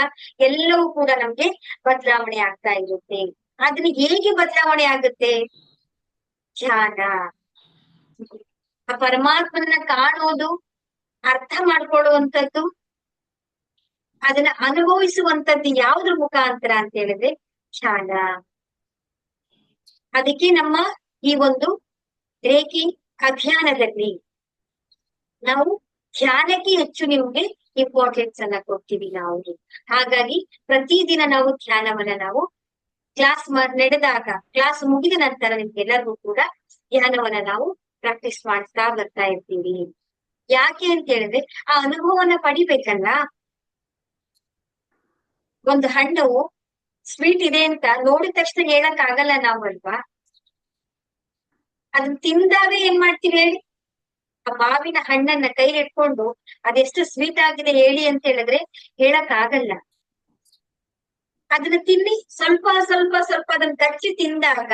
ಎಲ್ಲವೂ ಕೂಡ ನಮ್ಗೆ ಬದಲಾವಣೆ ಆಗ್ತಾ ಇರುತ್ತೆ. ಅದನ್ನ ಹೇಗೆ ಬದಲಾವಣೆ ಆಗುತ್ತೆ? ಧ್ಯಾನ. ಆ ಪರಮಾತ್ಮನ ಕಾಣೋದು, ಅರ್ಥ ಮಾಡ್ಕೊಳ್ಳುವಂಥದ್ದು, ಅದನ್ನ ಅನುಭವಿಸುವಂತದ್ದು ಯಾವ್ದ್ರ ಮುಖಾಂತರ ಅಂತ ಹೇಳಿದ್ರೆ ಧ್ಯಾನ. ಅದಕ್ಕೆ ನಮ್ಮ ಈ ಒಂದು ರೇಖಿ ಅಧ್ಯಯನದಲ್ಲಿ ನಾವು ಧ್ಯಾನಕ್ಕೆ ಹೆಚ್ಚು ನಿಮ್ಗೆ ಇಂಪಾರ್ಟೆನ್ಸ್ ಅನ್ನ ಕೊಡ್ತೀವಿ ನಾವು. ಹಾಗಾಗಿ ಪ್ರತಿದಿನ ನಾವು ಧ್ಯಾನವನ್ನ ನಾವು ಕ್ಲಾಸ್ ನಡೆದಾಗ, ಕ್ಲಾಸ್ ಮುಗಿದ ನಂತರ ನಿಮ್ಗೆಲ್ಲರಿಗೂ ಕೂಡ ಧ್ಯಾನವನ್ನ ನಾವು ಪ್ರಾಕ್ಟೀಸ್ ಮಾಡ್ತಾ ಬರ್ತಾ ಇರ್ತೀವಿ. ಯಾಕೆ ಅಂತ ಹೇಳಿದ್ರೆ ಆ ಅನುಭವವನ್ನ ಪಡಿಬೇಕಲ್ಲ. ಒಂದು ಹಣ್ಣು ಸ್ವೀಟ್ ಇದೆ ಅಂತ ನೋಡಿದ ತಕ್ಷಣ ಹೇಳಕ್ ಆಗಲ್ಲ ನಾವು ಅಲ್ವಾ. ಅದನ್ನ ತಿಂದಾಗ ಏನ್ ಮಾಡ್ತೀವಿ ಹೇಳಿ? ಆ ಮಾವಿನ ಹಣ್ಣನ್ನ ಕೈಲಿ ಇಟ್ಕೊಂಡು ಅದೆಷ್ಟು ಸ್ವೀಟ್ ಆಗಿದೆ ಹೇಳಿ ಅಂತ ಹೇಳಿದ್ರೆ ಹೇಳಕ್ ಆಗಲ್ಲ. ಅದನ್ನ ತಿನ್ನಿ ಸ್ವಲ್ಪ ಸ್ವಲ್ಪ ಸ್ವಲ್ಪ ಅದನ್ನ ಕಚ್ಚಿ ತಿಂದಾಗ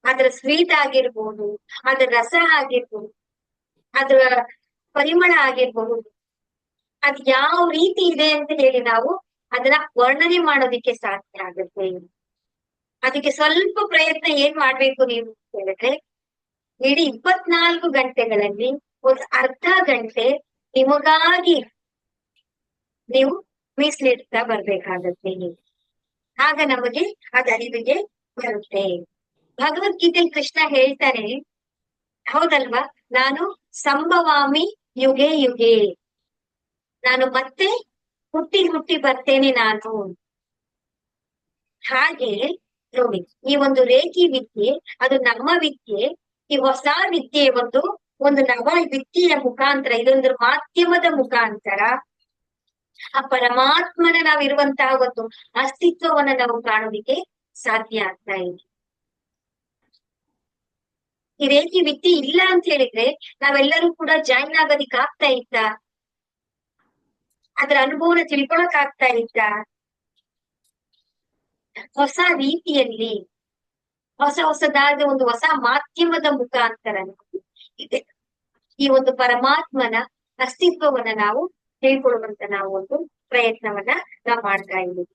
ಅದರ ಸ್ವೀಟ್ ಆಗಿರ್ಬೋದು, ಅದರ ರಸ ಆಗಿರ್ಬೋದು, ಅದರ ಪರಿಮಳ ಆಗಿರ್ಬಹುದು, ಅದ್ ಯಾವ ರೀತಿ ಇದೆ ಅಂತ ಹೇಳಿ ನಾವು ಅದನ್ನ ವರ್ಣನೆ ಮಾಡೋದಿಕ್ಕೆ ಸಾಧ್ಯ ಆಗುತ್ತೆ. ಅದಕ್ಕೆ ಸ್ವಲ್ಪ ಪ್ರಯತ್ನ ಏನ್ ಮಾಡ್ಬೇಕು ನೀವು ಅಂತ ಹೇಳಿದ್ರೆ, ಇಡೀ 24 ಗಂಟೆಗಳಲ್ಲಿ ಒಂದು ಅರ್ಧ ಗಂಟೆ ನಿಮಗಾಗಿ ನೀವು ಮೀಸಲಿಡ್ತಾ ಬರ್ಬೇಕಾಗತ್ತೆ. ಆಗ ನಮಗೆ ಅದ ಅರಿವಿಗೆ ಬರುತ್ತೆ. ಭಗವದ್ಗೀತೆಯಲ್ಲಿ ಕೃಷ್ಣ ಹೇಳ್ತಾನೆ, ಹೌದಲ್ವಾ, ನಾನು ಸಂಭವಾಮಿ ಯುಗೆ ಯುಗೆ, ನಾನು ಮತ್ತೆ ಹುಟ್ಟಿ ಹುಟ್ಟಿ ಬರ್ತೇನೆ ನಾನು. ಹಾಗೆ ನೋಡಿ, ಈ ಒಂದು ರೇಖಿ ವಿದ್ಯೆ ಅದು ನಮ್ಮ ವಿದ್ಯೆ. ಈ ಹೊಸ ವಿದ್ಯೆ ಒಂದು ನವ ವಿದ್ಯೆಯ ಮುಖಾಂತರ, ಇದೊಂದು ಮಾಧ್ಯಮದ ಮುಖಾಂತರ ಆ ಪರಮಾತ್ಮನ ನಾವಿರುವಂತಹ ಒಂದು ಅಸ್ತಿತ್ವವನ್ನ ನಾವು ಕಾಣೋದಿಕ್ಕೆ ಸಾಧ್ಯ ಆಗ್ತಾ ಇದೆ. ಈ ರೇಖಿ ವಿದ್ಯೆ ಇಲ್ಲ ಅಂತ ಹೇಳಿದ್ರೆ ನಾವೆಲ್ಲರೂ ಕೂಡ ಜಾಯಿನ್ ಆಗೋದಿಕ್ ಆಗ್ತಾ ಇತ್ತ? ಅದ್ರ ಅನುಭವನ ತಿಳ್ಕೊಳಕ್ ಆಗ್ತಾ ಇತ್ತ? ಹೊಸ ರೀತಿಯಲ್ಲಿ ಹೊಸದಾದ ಒಂದು ಹೊಸ ಮಾಧ್ಯಮದ ಮುಖಾಂತರ ಇದೆ ಈ ಒಂದು ಪರಮಾತ್ಮನ ಅಸ್ತಿತ್ವವನ್ನ ನಾವು ತಿಳ್ಕೊಳ್ಳುವಂತ ನಾವು ಒಂದು ಪ್ರಯತ್ನವನ್ನ ನಾವು ಮಾಡ್ತಾ ಇದ್ದೀವಿ.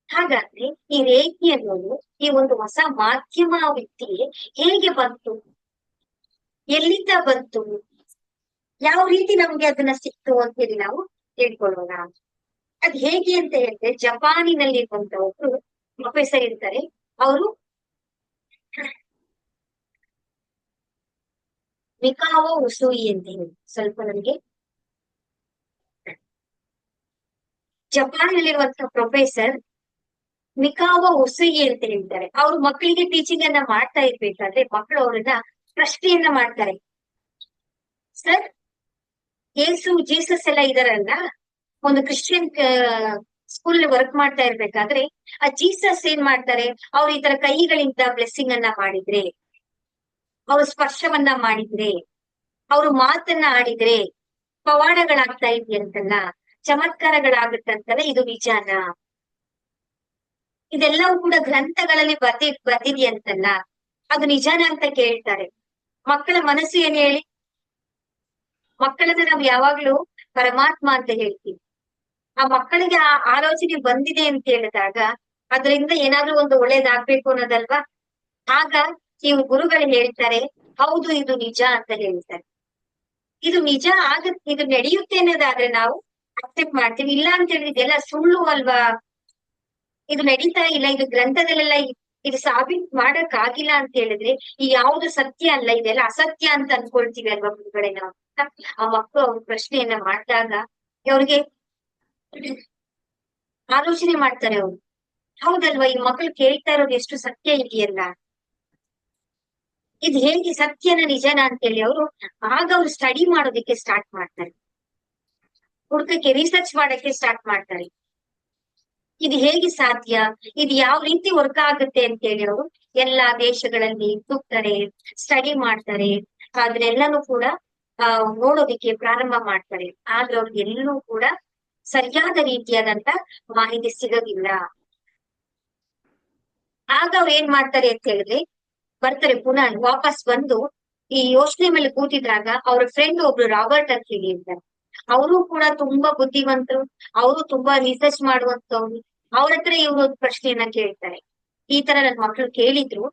ಹಾಗಾದ್ರೆ ಈ ರೇಖಿ ಅನ್ನೋದು ಈ ಒಂದು ಹೊಸ ಮಾಧ್ಯಮ ವಿದ್ಯೆ ಹೇಗೆ ಬಂತು, ಎಲ್ಲಿಂದ ಬಂತು, ಯಾವ ರೀತಿ ನಮ್ಗೆ ಅದನ್ನ ಸಿಕ್ತು ಅಂತ ಹೇಳಿ ನಾವು ತಿಳ್ಕೊಳ್ಳೋಣ. ಅದ್ ಹೇಗೆ ಅಂತ ಹೇಳಿದ್ರೆ, ಜಪಾನಿನಲ್ಲಿ ಇರುವಂತ ಒಬ್ರು ಪ್ರೊಫೆಸರ್ ಇರ್ತಾರೆ. ಅವರು ಮಿಕಾವೋ ಉಸುಯಿ ಅಂತ ಹೇಳಿ, ಸ್ವಲ್ಪ ನನಗೆ ಜಪಾನ್ನಲ್ಲಿರುವಂತಹ ಪ್ರೊಫೆಸರ್ ಮಿಕಾವೋ ಉಸುಯಿ ಅಂತ ಹೇಳ್ತಾರೆ. ಅವ್ರು ಮಕ್ಕಳಿಗೆ ಟೀಚಿಂಗ್ ಅನ್ನ ಮಾಡ್ತಾ ಇರ್ಬೇಕಾದ್ರೆ ಮಕ್ಕಳು ಅವ್ರನ್ನ ಪ್ರಶ್ನೆಯನ್ನ ಮಾಡ್ತಾರೆ, ಸರ್ ಯೇಸು ಜೀಸಸ್ ಎಲ್ಲ ಇದಾರಲ್ಲ, ಒಂದು ಕ್ರಿಶ್ಚಿಯನ್ ಸ್ಕೂಲ್ ವರ್ಕ್ ಮಾಡ್ತಾ ಇರ್ಬೇಕಾದ್ರೆ ಆ ಜೀಸಸ್ ಏನ್ ಮಾಡ್ತಾರೆ, ಅವ್ರು ಈ ತರ ಕೈಗಳಿಂದ ಬ್ಲೆಸ್ಸಿಂಗ್ ಅನ್ನ ಮಾಡಿದ್ರೆ, ಅವ್ರು ಸ್ಪರ್ಶವನ್ನ ಮಾಡಿದ್ರೆ, ಅವರು ಮಾತನ್ನ ಆಡಿದ್ರೆ ಪವಾಡಗಳಾಗ್ತಾ ಇದೆಯಂತಲ್ಲ, ಚಮತ್ಕಾರಗಳಾಗುತ್ತಂತಲ್ಲ, ಇದು ನಿಜಾನ? ಇದೆಲ್ಲವೂ ಕೂಡ ಗ್ರಂಥಗಳಲ್ಲಿ ಬರ್ದಿದೆಯಂತಲ್ಲ, ಅದು ನಿಜಾನ ಅಂತ ಕೇಳ್ತಾರೆ. ಮಕ್ಕಳ ಮನಸ್ಸು ಏನ್ ಹೇಳಿ? ಮಕ್ಕಳನ್ನ ನಾವು ಯಾವಾಗ್ಲೂ ಪರಮಾತ್ಮ ಅಂತ ಹೇಳ್ತೀವಿ. ಆ ಮಕ್ಕಳಿಗೆ ಆ ಆಲೋಚನೆ ಬಂದಿದೆ ಅಂತ ಹೇಳಿದಾಗ ಅದರಿಂದ ಏನಾದ್ರೂ ಒಂದು ಒಳ್ಳೇದಾಗ್ಬೇಕು ಅನ್ನೋದಲ್ವಾ. ಆಗ ನೀವು ಗುರುಗಳು ಹೇಳ್ತಾರೆ, ಹೌದು ಇದು ನಿಜ ಅಂತ ಹೇಳ್ತಾರೆ. ಇದು ನಿಜ ಇದು ನಡೆಯುತ್ತೆ ಅನ್ನೋದಾದ್ರೆ ನಾವು ಅಕ್ಸೆಪ್ಟ್ ಮಾಡ್ತೀವಿ. ಇಲ್ಲ ಅಂತ ಹೇಳಿದ್ರೆ ಇದೆಲ್ಲ ಸುಳ್ಳು ಅಲ್ವಾ, ಇದು ನಡೀತಾ ಇಲ್ಲ, ಇದು ಗ್ರಂಥದಲ್ಲೆಲ್ಲ ಇದು ಸಾಬೀತ್ ಮಾಡಕ್ ಆಗಿಲ್ಲ ಅಂತ ಹೇಳಿದ್ರೆ ಈ ಯಾವ್ದು ಸತ್ಯ ಅಲ್ಲ, ಇದೆಲ್ಲ ಅಸತ್ಯ ಅಂತ ಅನ್ಕೊಳ್ತೀವಿ ಅಲ್ವಾ ಗುರುಗಳೇ ನಾವು. ಆ ಮಕ್ಕಳು ಅವ್ರ ಪ್ರಶ್ನೆಯನ್ನ ಮಾಡಿದಾಗ ಅವ್ರಿಗೆ ಆಲೋಚನೆ ಮಾಡ್ತಾರೆ ಅವ್ರು. ಹೌದಲ್ವಾ, ಈ ಮಕ್ಳು ಕೇಳ್ತಾ ಇರೋದು ಎಷ್ಟು ಸತ್ಯ ಇದೆಯಲ್ಲ, ಇದು ಹೇಗೆ ಸತ್ಯನ ನಿಜನ ಅಂತೇಳಿ ಅವರು ಆಗ ಅವ್ರು ಸ್ಟಡಿ ಮಾಡೋದಕ್ಕೆ ಸ್ಟಾರ್ಟ್ ಮಾಡ್ತಾರೆ, ಹುಡ್ಕಕ್ಕೆ ರಿಸರ್ಚ್ ಮಾಡಕ್ಕೆ ಸ್ಟಾರ್ಟ್ ಮಾಡ್ತಾರೆ. ಇದು ಹೇಗೆ ಸಾಧ್ಯ, ಇದು ಯಾವ ರೀತಿ ವರ್ಕ್ ಆಗುತ್ತೆ ಅಂತೇಳಿ ಅವರು ಎಲ್ಲಾ ದೇಶಗಳಲ್ಲಿ ಹೋಗ್ತಾರೆ, ಸ್ಟಡಿ ಮಾಡ್ತಾರೆ, ಅದನ್ನೆಲ್ಲಾನು ಕೂಡ ನೋಡೋದಿಕ್ಕೆ ಪ್ರಾರಂಭ ಮಾಡ್ತಾರೆ. ಆದ್ರೆ ಅವ್ರಿಗೆ ಎಲ್ಲೂ ಕೂಡ ಸರಿಯಾದ ರೀತಿಯಾದಂತ ಮಾಹಿತಿ ಸಿಗೋದಿಲ್ಲ. ಆಗ ಅವ್ರು ಏನ್ ಮಾಡ್ತಾರೆ ಅಂತ ಹೇಳಿದ್ರೆ, ಬರ್ತಾರೆ ಪುನಃ ವಾಪಸ್ ಬಂದು ಈ ಯೋಚನೆ ಮೇಲೆ ಕೂತಿದ್ದಾಗ ಅವ್ರ ಫ್ರೆಂಡ್ ಒಬ್ರು ರಾಬರ್ಟ್ ಅಂತ ಹೇಳಿ ಇರ್ತಾರೆ. ಅವರು ಕೂಡ ತುಂಬಾ ಬುದ್ಧಿವಂತರು, ಅವರು ತುಂಬಾ ರಿಸರ್ಚ್ ಮಾಡುವಂತವ್ರು. ಅವ್ರ ಹತ್ರ ಇವ್ರು ಒಂದು ಪ್ರಶ್ನೆಯನ್ನ ಕೇಳ್ತಾರೆ, ಈ ತರ ನನ್ ಮಕ್ಳು ಕೇಳಿದ್ರು,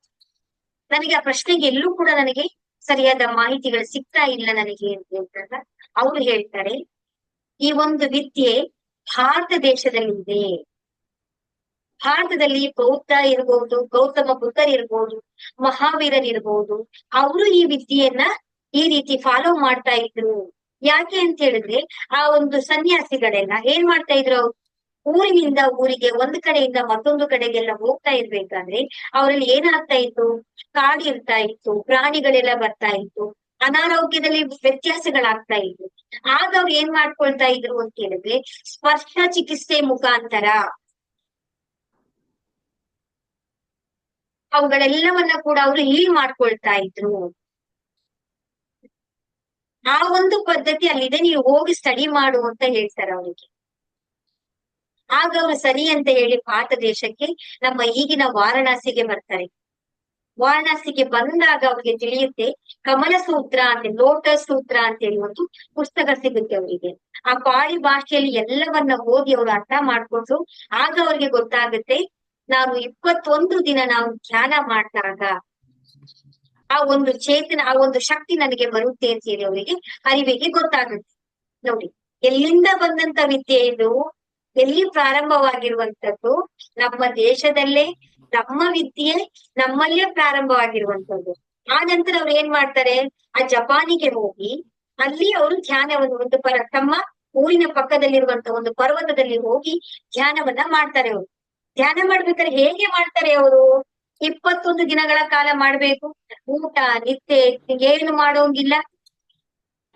ನನಗೆ ಆ ಪ್ರಶ್ನೆಗೆ ಎಲ್ಲೂ ಕೂಡ ನನಗೆ ಸರಿಯಾದ ಮಾಹಿತಿಗಳು ಸಿಗ್ತಾ ಇಲ್ಲ ನನಗೆ ಅಂತ ಹೇಳ್ತಾರೆ. ಅವ್ರು ಹೇಳ್ತಾರೆ, ಈ ಒಂದು ವಿದ್ಯೆ ಭಾರತ ದೇಶದಲ್ಲಿ ಇದೆ. ಭಾರತದಲ್ಲಿ ಬೌದ್ಧ ಇರ್ಬೋದು, ಗೌತಮ ಬುದ್ಧರಿರ್ಬೋದು, ಮಹಾವೀರರಿರ್ಬೋದು, ಅವರು ಈ ವಿದ್ಯೆಯನ್ನ ಈ ರೀತಿ ಫಾಲೋ ಮಾಡ್ತಾ ಇದ್ರು. ಯಾಕೆ ಅಂತ ಹೇಳಿದ್ರೆ, ಆ ಒಂದು ಸನ್ಯಾಸಿಗಳೆಲ್ಲ ಏನ್ ಮಾಡ್ತಾ ಇದ್ರು, ಅವ್ರು ಊರಿನಿಂದ ಊರಿಗೆ, ಒಂದ್ ಕಡೆಯಿಂದ ಮತ್ತೊಂದು ಕಡೆಗೆಲ್ಲ ಹೋಗ್ತಾ ಇರ್ಬೇಕಾದ್ರೆ ಅವರಲ್ಲಿ ಏನಾಗ್ತಾ ಇತ್ತು, ಕಾಡಿರ್ತಾ ಇತ್ತು, ಪ್ರಾಣಿಗಳೆಲ್ಲ ಬರ್ತಾ ಇತ್ತು, ಅನಾರೋಗ್ಯದಲ್ಲಿ ವ್ಯತ್ಯಾಸಗಳಾಗ್ತಾ ಇತ್ತು. ಆಗ ಅವ್ರು ಏನ್ ಮಾಡ್ಕೊಳ್ತಾ ಇದ್ರು ಅಂತ ಹೇಳಿದ್ರೆ, ಸ್ಪರ್ಶ ಚಿಕಿತ್ಸೆ ಮುಖಾಂತರ ಅವುಗಳೆಲ್ಲವನ್ನ ಕೂಡ ಅವರು ಹೀಲ್ ಮಾಡ್ಕೊಳ್ತಾ ಇದ್ರು. ಆ ಒಂದು ಪದ್ಧತಿ ಅಲ್ಲಿದೆ, ನೀವು ಹೋಗಿ ಸ್ಟಡಿ ಮಾಡು ಅಂತ ಹೇಳ್ತಾರೆ ಅವರಿಗೆ. ಆಗ ಅವರು ಸರಿ ಅಂತ ಹೇಳಿ ಭಾರತ ದೇಶಕ್ಕೆ, ನಮ್ಮ ಈಗಿನ ವಾರಣಾಸಿಗೆ ಬರ್ತಾರೆ. ವಾರಣಾಸಿಗೆ ಬಂದಾಗ ಅವ್ರಿಗೆ ತಿಳಿಯುತ್ತೆ, ಕಮಲ ಸೂತ್ರ ಅಂತ, ಲೋಟಸ್ ಸೂತ್ರ ಅಂತ ಹೇಳಿ ಒಂದು ಪುಸ್ತಕ ಸಿಗುತ್ತೆ ಅವರಿಗೆ. ಆ ಪಾಳಿ ಭಾಷೆಯಲ್ಲಿ ಎಲ್ಲವನ್ನ ಓದಿ ಅವರು ಅರ್ಥ ಮಾಡ್ಕೊಂಡು, ಆಗ ಅವ್ರಿಗೆ ಗೊತ್ತಾಗುತ್ತೆ, ನಾವು 21 ದಿನ ನಾವು ಧ್ಯಾನ ಮಾಡಿದಾಗ ಆ ಒಂದು ಚೇತನ, ಆ ಒಂದು ಶಕ್ತಿ ನನಗೆ ಬರುತ್ತೆ ಅಂತ ಹೇಳಿ ಅವರಿಗೆ ಅರಿವಿಗೆ ಗೊತ್ತಾಗುತ್ತೆ. ನೋಡಿ, ಎಲ್ಲಿಂದ ಬಂದಂತ ವಿದ್ಯೆ ಇದು, ಎಲ್ಲಿ ಪ್ರಾರಂಭವಾಗಿರುವಂತದ್ದು, ನಮ್ಮ ದೇಶದಲ್ಲೇ, ನಮ್ಮ ವಿದ್ಯೆ ನಮ್ಮಲ್ಲೇ ಪ್ರಾರಂಭವಾಗಿರುವಂತದ್ದು. ಆ ನಂತರ ಅವ್ರು ಏನ್ ಮಾಡ್ತಾರೆ, ಆ ಜಪಾನಿಗೆ ಹೋಗಿ ಅಲ್ಲಿ ಅವರು ಧ್ಯಾನವನ್ನು ಒಂದು ತಮ್ಮ ಊರಿನ ಪಕ್ಕದಲ್ಲಿರುವಂತ ಒಂದು ಪರ್ವತದಲ್ಲಿ ಹೋಗಿ ಧ್ಯಾನವನ್ನ ಮಾಡ್ತಾರೆ. ಅವರು ಧ್ಯಾನ ಮಾಡ್ಬೇಕಾದ್ರೆ ಹೇಗೆ ಮಾಡ್ತಾರೆ, ಅವರು 21 ದಿನಗಳ ಕಾಲ ಮಾಡ್ಬೇಕು, ಊಟ ನಿದ್ದೆ ಏನು ಮಾಡೋಂಗಿಲ್ಲ.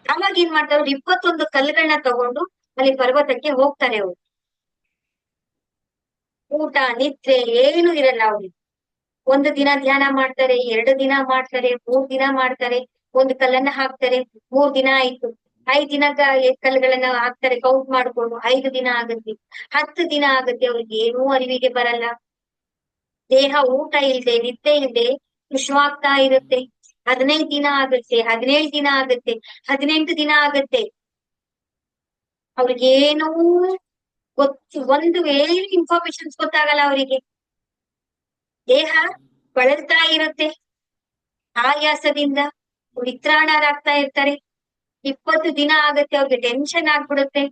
ಅವಾಗ ಏನ್ ಮಾಡ್ತಾರೆ, ಅವ್ರು 21 ಕಲ್ಲುಗಳನ್ನ ತಗೊಂಡು ಅಲ್ಲಿ ಪರ್ವತಕ್ಕೆ ಹೋಗ್ತಾರೆ. ಅವರು ಊಟ ನಿದ್ರೆ ಏನು ಇರಲ್ಲ ಅವ್ರಿಗೆ. 1 ದಿನ ಧ್ಯಾನ ಮಾಡ್ತಾರೆ, 2 ದಿನ ಮಾಡ್ತಾರೆ, 3 ದಿನ ಮಾಡ್ತಾರೆ, ಒಂದು ಕಲ್ಲನ್ನ ಹಾಕ್ತಾರೆ, 3 ದಿನ ಆಯ್ತು, 5 ದಿನ ಕಲ್ಲುಗಳನ್ನ ಹಾಕ್ತಾರೆ, ಕೌಂಟ್ ಮಾಡ್ಕೊಂಡು 5 ದಿನ ಆಗುತ್ತೆ, 10 ದಿನ ಆಗುತ್ತೆ, ಅವ್ರಿಗೆ ಏನೂ ಅರಿವಿಗೆ ಬರಲ್ಲ. ದೇಹ ಊಟ ಇಲ್ಲದೆ ನಿದ್ದೆ ಇಲ್ಲದೆ ವಿಶ್ವಾಗ್ತಾ ಇರುತ್ತೆ. 15 ದಿನ ಆಗುತ್ತೆ, 17 ದಿನ ಆಗುತ್ತೆ, 18 ದಿನ ಆಗುತ್ತೆ, ಅವ್ರಿಗೇನೂ ಒಂದು ಏನು ಇನ್ಫಾರ್ಮೇಶನ್ಸ್ ಗೊತ್ತಾಗಲ್ಲ ಅವರಿಗೆ. ದೇಹ ಬಳಲ್ತಾ ಇರುತ್ತೆ, ಆಯಾಸದಿಂದ ನಿತ್ರಾಣರಾಗ್ತಾ ಇರ್ತಾರೆ. 20 ದಿನ ಆಗತ್ತೆ, ಅವ್ರಿಗೆ ಟೆನ್ಷನ್ ಆಗ್ಬಿಡುತ್ತೆ,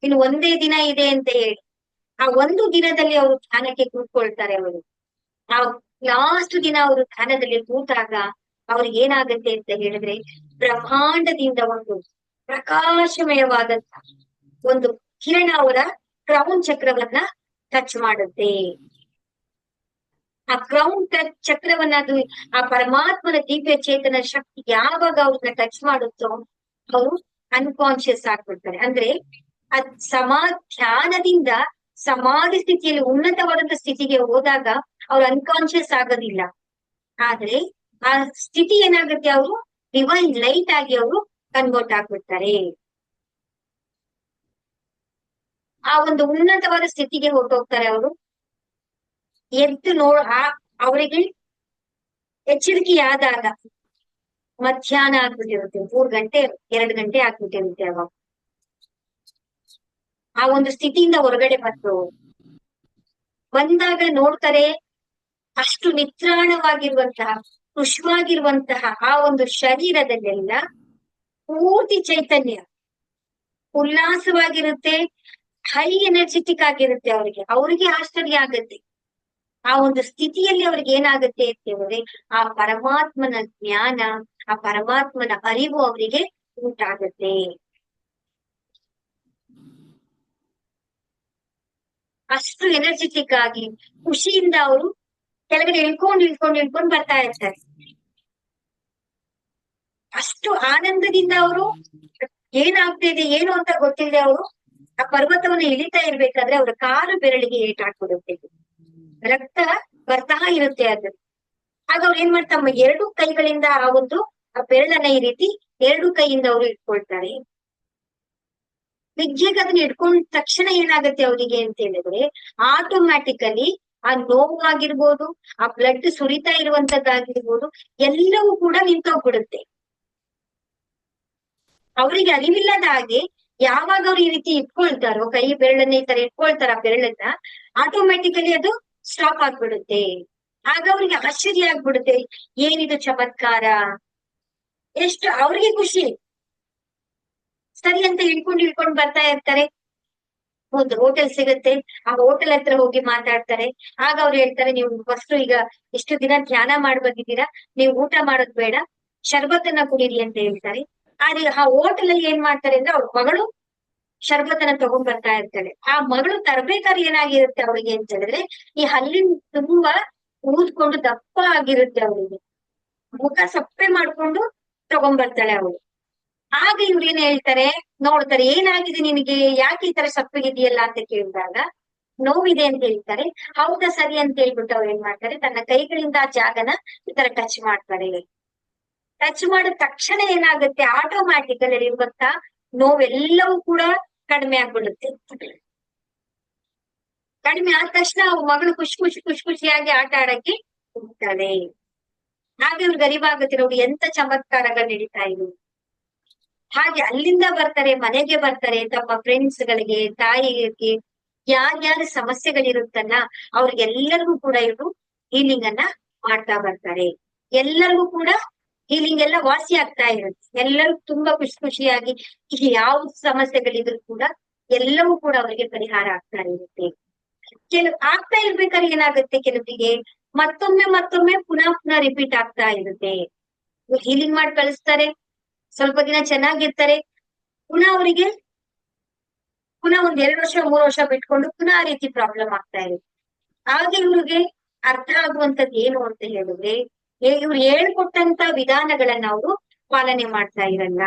ಇನ್ನು ಒಂದೇ ದಿನ ಇದೆ ಅಂತ ಹೇಳಿ ಆ ಒಂದು ದಿನದಲ್ಲಿ ಅವರು ಧ್ಯಾನಕ್ಕೆ ಕೂತ್ಕೊಳ್ತಾರೆ. ಅವರು ಆ ಲಾಸ್ಟ್ ದಿನ ಅವರು ಧ್ಯಾನದಲ್ಲಿ ಕೂತಾಗ ಅವ್ರಿಗೆ ಏನಾಗತ್ತೆ ಅಂತ ಹೇಳಿದ್ರೆ, ಬ್ರಹ್ಮಾಂಡದಿಂದ ಒಂದು ಪ್ರಕಾಶಮಯವಾದಂತ ಒಂದು ಕಿರಣ ಅವರ ಕ್ರೌನ್ ಚಕ್ರವನ್ನ ಟಚ್ ಮಾಡುತ್ತೆ. ಆ ಕ್ರೌನ್ ಚಕ್ರವನ್ನ, ಅದು ಆ ಪರಮಾತ್ಮನ ದಿವ್ಯ ಚೇತನ ಶಕ್ತಿ ಯಾವಾಗ ಅವ್ರನ್ನ ಟಚ್ ಮಾಡುತ್ತೋ ಅವರು ಅನ್ಕಾನ್ಶಿಯಸ್ ಆಗ್ಬಿಡ್ತಾರೆ. ಅಂದ್ರೆ ಅದ್ ಧ್ಯಾನದಿಂದ ಸಮಾಧಿ ಸ್ಥಿತಿಯಲ್ಲಿ ಉನ್ನತವಾದಂತ ಸ್ಥಿತಿಗೆ ಹೋದಾಗ ಅವ್ರು ಅನ್ಕಾನ್ಶಿಯಸ್ ಆಗೋದಿಲ್ಲ. ಆದ್ರೆ ಆ ಸ್ಥಿತಿ ಏನಾಗುತ್ತೆ, ಅವರು ಡಿವೈನ್ ಲೈಟ್ ಆಗಿ ಅವರು ಕನ್ವರ್ಟ್ ಆಗ್ಬಿಡ್ತಾರೆ. ಆ ಒಂದು ಉನ್ನತವಾದ ಸ್ಥಿತಿಗೆ ಹೊರಟೋಗ್ತಾರೆ ಅವರು. ಎದ್ದು ಅವರಿಗೆ ಎಚ್ಚರಿಕೆಯಾದಾಗ ಮಧ್ಯಾಹ್ನ ಆಗ್ಬಿಟ್ಟಿರುತ್ತೆ, 3 ಗಂಟೆ 2 ಗಂಟೆ ಆಗ್ಬಿಟ್ಟಿರುತ್ತೆ. ಅವಾಗ ಆ ಒಂದು ಸ್ಥಿತಿಯಿಂದ ಹೊರಗಡೆ ಬಂದಾಗ ನೋಡ್ತಾರೆ, ಅಷ್ಟು ನಿತ್ರಾಣವಾಗಿರುವಂತಹ ಖುಷವಾಗಿರುವಂತಹ ಆ ಒಂದು ಶರೀರದಲ್ಲೆಲ್ಲ ಪೂರ್ತಿ ಚೈತನ್ಯ, ಉಲ್ಲಾಸವಾಗಿರುತ್ತೆ, ಹೈ ಎನರ್ಜೆಟಿಕ್ ಆಗಿರುತ್ತೆ. ಅವ್ರಿಗೆ ಆಶ್ಚರ್ಯ ಆಗುತ್ತೆ. ಆ ಒಂದು ಸ್ಥಿತಿಯಲ್ಲಿ ಅವ್ರಿಗೆ ಏನಾಗುತ್ತೆ ಅಂತ ಹೇಳಿದ್ರೆ, ಆ ಪರಮಾತ್ಮನ ಜ್ಞಾನ, ಆ ಪರಮಾತ್ಮನ ಅರಿವು ಅವರಿಗೆ ಉಂಟಾಗುತ್ತೆ. ಅಷ್ಟು ಎನರ್ಜೆಟಿಕ್ ಆಗಿ ಖುಷಿಯಿಂದ ಅವರು ಕೆಳಗಡೆ ಇಳ್ಕೊಂಡು ಬರ್ತಾ ಇರ್ತಾರೆ. ಅಷ್ಟು ಆನಂದದಿಂದ ಅವರು ಏನಾಗ್ತಾ ಇದೆ ಏನು ಅಂತ ಗೊತ್ತಿಲ್ಲದೆ ಅವರು ಆ ಪರ್ವತವನ್ನು ಇಳಿತಾ ಇರ್ಬೇಕಾದ್ರೆ ಅವರ ಕಾಲು ಬೆರಳಿಗೆ ಏಟಾಕ್ಬಿಡುತ್ತೆ, ರಕ್ತ ಬರ್ತಾ ಇರುತ್ತೆ ಅದು. ಆಗ ಅವ್ರು ಏನ್ ಮಾಡ್ತಾರೆ, ಎರಡು ಕೈಗಳಿಂದ ಆ ಒಂದು ಆ ಬೆರಳನ್ನ ಈ ರೀತಿ ಎರಡು ಕೈಯಿಂದ ಅವರು ಇಟ್ಕೊಳ್ತಾರೆ. ಬಿಗ್ಗೆಗೆ ಅದನ್ನ ಇಟ್ಕೊಂಡ ತಕ್ಷಣ ಏನಾಗುತ್ತೆ ಅವರಿಗೆ ಅಂತ ಹೇಳಿದ್ರೆ, ಆಟೋಮ್ಯಾಟಿಕಲಿ ಆ ನೋವಾಗಿರ್ಬೋದು, ಆ ಬ್ಲಡ್ ಸುರಿತಾ ಇರುವಂತದ್ದಾಗಿರ್ಬೋದು, ಎಲ್ಲವೂ ಕೂಡ ನಿಂತೋಗ್ಬಿಡುತ್ತೆ. ಅವರಿಗೆ ಅರಿವಿಲ್ಲದ ಹಾಗೆ ಯಾವಾಗ ಅವ್ರು ಈ ರೀತಿ ಇಟ್ಕೊಳ್ತಾರೋ, ಕೈ ಬೆರಳನ್ನ ಈ ತರ ಇಟ್ಕೊಳ್ತಾರ ಆ ಬೆರಳನ್ನ, ಆಟೋಮ್ಯಾಟಿಕಲಿ ಅದು ಸ್ಟಾಪ್ ಆಗ್ಬಿಡುತ್ತೆ. ಆಗ ಅವ್ರಿಗೆ ಆಶ್ಚರ್ಯ ಆಗ್ಬಿಡುತ್ತೆ, ಏನಿದು ಚಮತ್ಕಾರ, ಎಷ್ಟು ಅವ್ರಿಗೆ ಖುಷಿ. ಸರಿ ಅಂತ ಇಳ್ಕೊಂಡು ಬರ್ತಾ ಇರ್ತಾರೆ. ಒಂದು ಹೋಟೆಲ್ ಸಿಗುತ್ತೆ, ಆ ಹೋಟೆಲ್ ಹತ್ರ ಹೋಗಿ ಮಾತಾಡ್ತಾರೆ. ಆಗ ಅವ್ರು ಹೇಳ್ತಾರೆ, ನೀವು ಫಸ್ಟ್ ಈಗ ಇಷ್ಟು ದಿನ ಧ್ಯಾನ ಮಾಡಿ ಬಂದಿದ್ದೀರಾ, ನೀವು ಊಟ ಮಾಡೋದ್ ಬೇಡ, ಶರ್ಬತ್ತನ್ನ ಕುಡೀರಿ ಅಂತ ಹೇಳ್ತಾರೆ. ಆದ್ರೆ ಆ ಹೋಟೆಲ್ ಅಲ್ಲಿ ಏನ್ ಮಾಡ್ತಾರೆ ಅಂದ್ರೆ, ಅವ್ರ ಮಗಳು ಶರ್ಬತ್ತನ್ನ ತಗೊಂಡ್ ಬರ್ತಾ ಇರ್ತಾಳೆ. ಆ ಮಗಳು ತರ್ಬೇಕಾದ್ರೆ ಏನಾಗಿರುತ್ತೆ ಅವಳಿಗೆ ಅಂತ ಹೇಳಿದ್ರೆ, ಈ ಹಲ್ಲಿನ ತುಂಬಾ ಊದ್ಕೊಂಡು ದಪ್ಪ ಆಗಿರುತ್ತೆ ಅವಳಿಗೆ, ಮುಖ ಸಪ್ಪೆ ಮಾಡ್ಕೊಂಡು ತಗೊಂಡ್ ಬರ್ತಾಳೆ ಅವಳು. ಆಗ ಇವ್ರು ಏನ್ ಹೇಳ್ತಾರೆ, ನೋಡ್ತಾರೆ, ಏನಾಗಿದೆ ನಿನಗೆ, ಯಾಕೆ ಈ ತರ ಸಪ್ಪಗಿದೆಯಲ್ಲ ಅಂತ ಕೇಳಿದಾಗ, ನೋವಿದೆ ಅಂತ ಹೇಳ್ತಾರೆ. ಹೌದಾ ಸರಿ ಅಂತ ಹೇಳ್ಬಿಟ್ಟು ಅವ್ರು ಏನ್ ಮಾಡ್ತಾರೆ, ತನ್ನ ಕೈಗಳಿಂದ ಆ ಜಾಗನ ಈ ತರ ಟಚ್ ಮಾಡ್ತಾರೆ. ಟಚ್ ಮಾಡಿದ ತಕ್ಷಣ ಏನಾಗುತ್ತೆ, ಆಟೋಮ್ಯಾಟಿಕ್ ಅಲ್ಲಿ ಇರುವಂತ ನೋವೆಲ್ಲವೂ ಕೂಡ ಕಡಿಮೆ ಆಗ್ಬಿಡುತ್ತೆ. ಕಡಿಮೆ ಆದ ತಕ್ಷಣ ಅವ್ರ ಮಗಳು ಖುಷಿಯಾಗಿ ಆಟ ಆಡಕ್ಕೆ ಹೋಗ್ತಾಳೆ. ಹಾಗೆ ಇವ್ರಿಗೆ ಅರಿವಾಗುತ್ತೆ, ನೋಡಿ ಎಂತ ಚಮತ್ಕಾರಗಳು ನಡೀತಾ ಇವೆ. ಹಾಗೆ ಅಲ್ಲಿಂದ ಬರ್ತಾರೆ, ಮನೆಗೆ ಬರ್ತಾರೆ, ತಮ್ಮ ಫ್ರೆಂಡ್ಸ್ ಗಳಿಗೆ, ತಾಯಿಗೆ ಯಾರ್ಯಾರ ಸಮಸ್ಯೆಗಳಿರುತ್ತಲ್ಲ ಅವ್ರಿಗೆಲ್ಲರಿಗೂ ಕೂಡ ಇವರು ಹೀಲಿಂಗ್ ಅನ್ನ ಮಾಡ್ತಾ ಬರ್ತಾರೆ. ಎಲ್ಲರಿಗೂ ಕೂಡ ಹೀಲಿಂಗ್ ಎಲ್ಲ ವಾಸಿ ಆಗ್ತಾ ಇರುತ್ತೆ. ಎಲ್ಲರೂ ತುಂಬಾ ಖುಷಿಯಾಗಿ ಯಾವ ಸಮಸ್ಯೆಗಳಿದ್ರು ಕೂಡ ಎಲ್ಲವೂ ಕೂಡ ಅವರಿಗೆ ಪರಿಹಾರ ಆಗ್ತಾ ಇರುತ್ತೆ. ಆಗ್ತಾ ಇರ್ಬೇಕಾದ್ರೆ ಏನಾಗುತ್ತೆ, ಕೆಲವರಿಗೆ ಮತ್ತೊಮ್ಮೆ ಪುನಃ ರಿಪೀಟ್ ಆಗ್ತಾ ಇರುತ್ತೆ. ಹೀಲಿಂಗ್ ಮಾಡಿ ಕಳಿಸ್ತಾರೆ, ಸ್ವಲ್ಪ ದಿನ ಚೆನ್ನಾಗಿರ್ತಾರೆ, ಅವರಿಗೆ ಒಂದ್ 2 ವರ್ಷ 3 ವರ್ಷ ಬಿಟ್ಕೊಂಡು ಪುನಃ ಆ ರೀತಿ ಪ್ರಾಬ್ಲಮ್ ಆಗ್ತಾ ಇರುತ್ತೆ. ಆಗ ಇವ್ರಿಗೆ ಅರ್ಥ ಆಗುವಂತದ್ದು ಏನು ಅಂತ ಹೇಳಿದ್ರೆ, ಇವ್ರು ಹೇಳ್ಕೊಟ್ಟಂತ ವಿಧಾನಗಳನ್ನ ಅವರು ಪಾಲನೆ ಮಾಡ್ತಾ ಇರಲ್ಲ.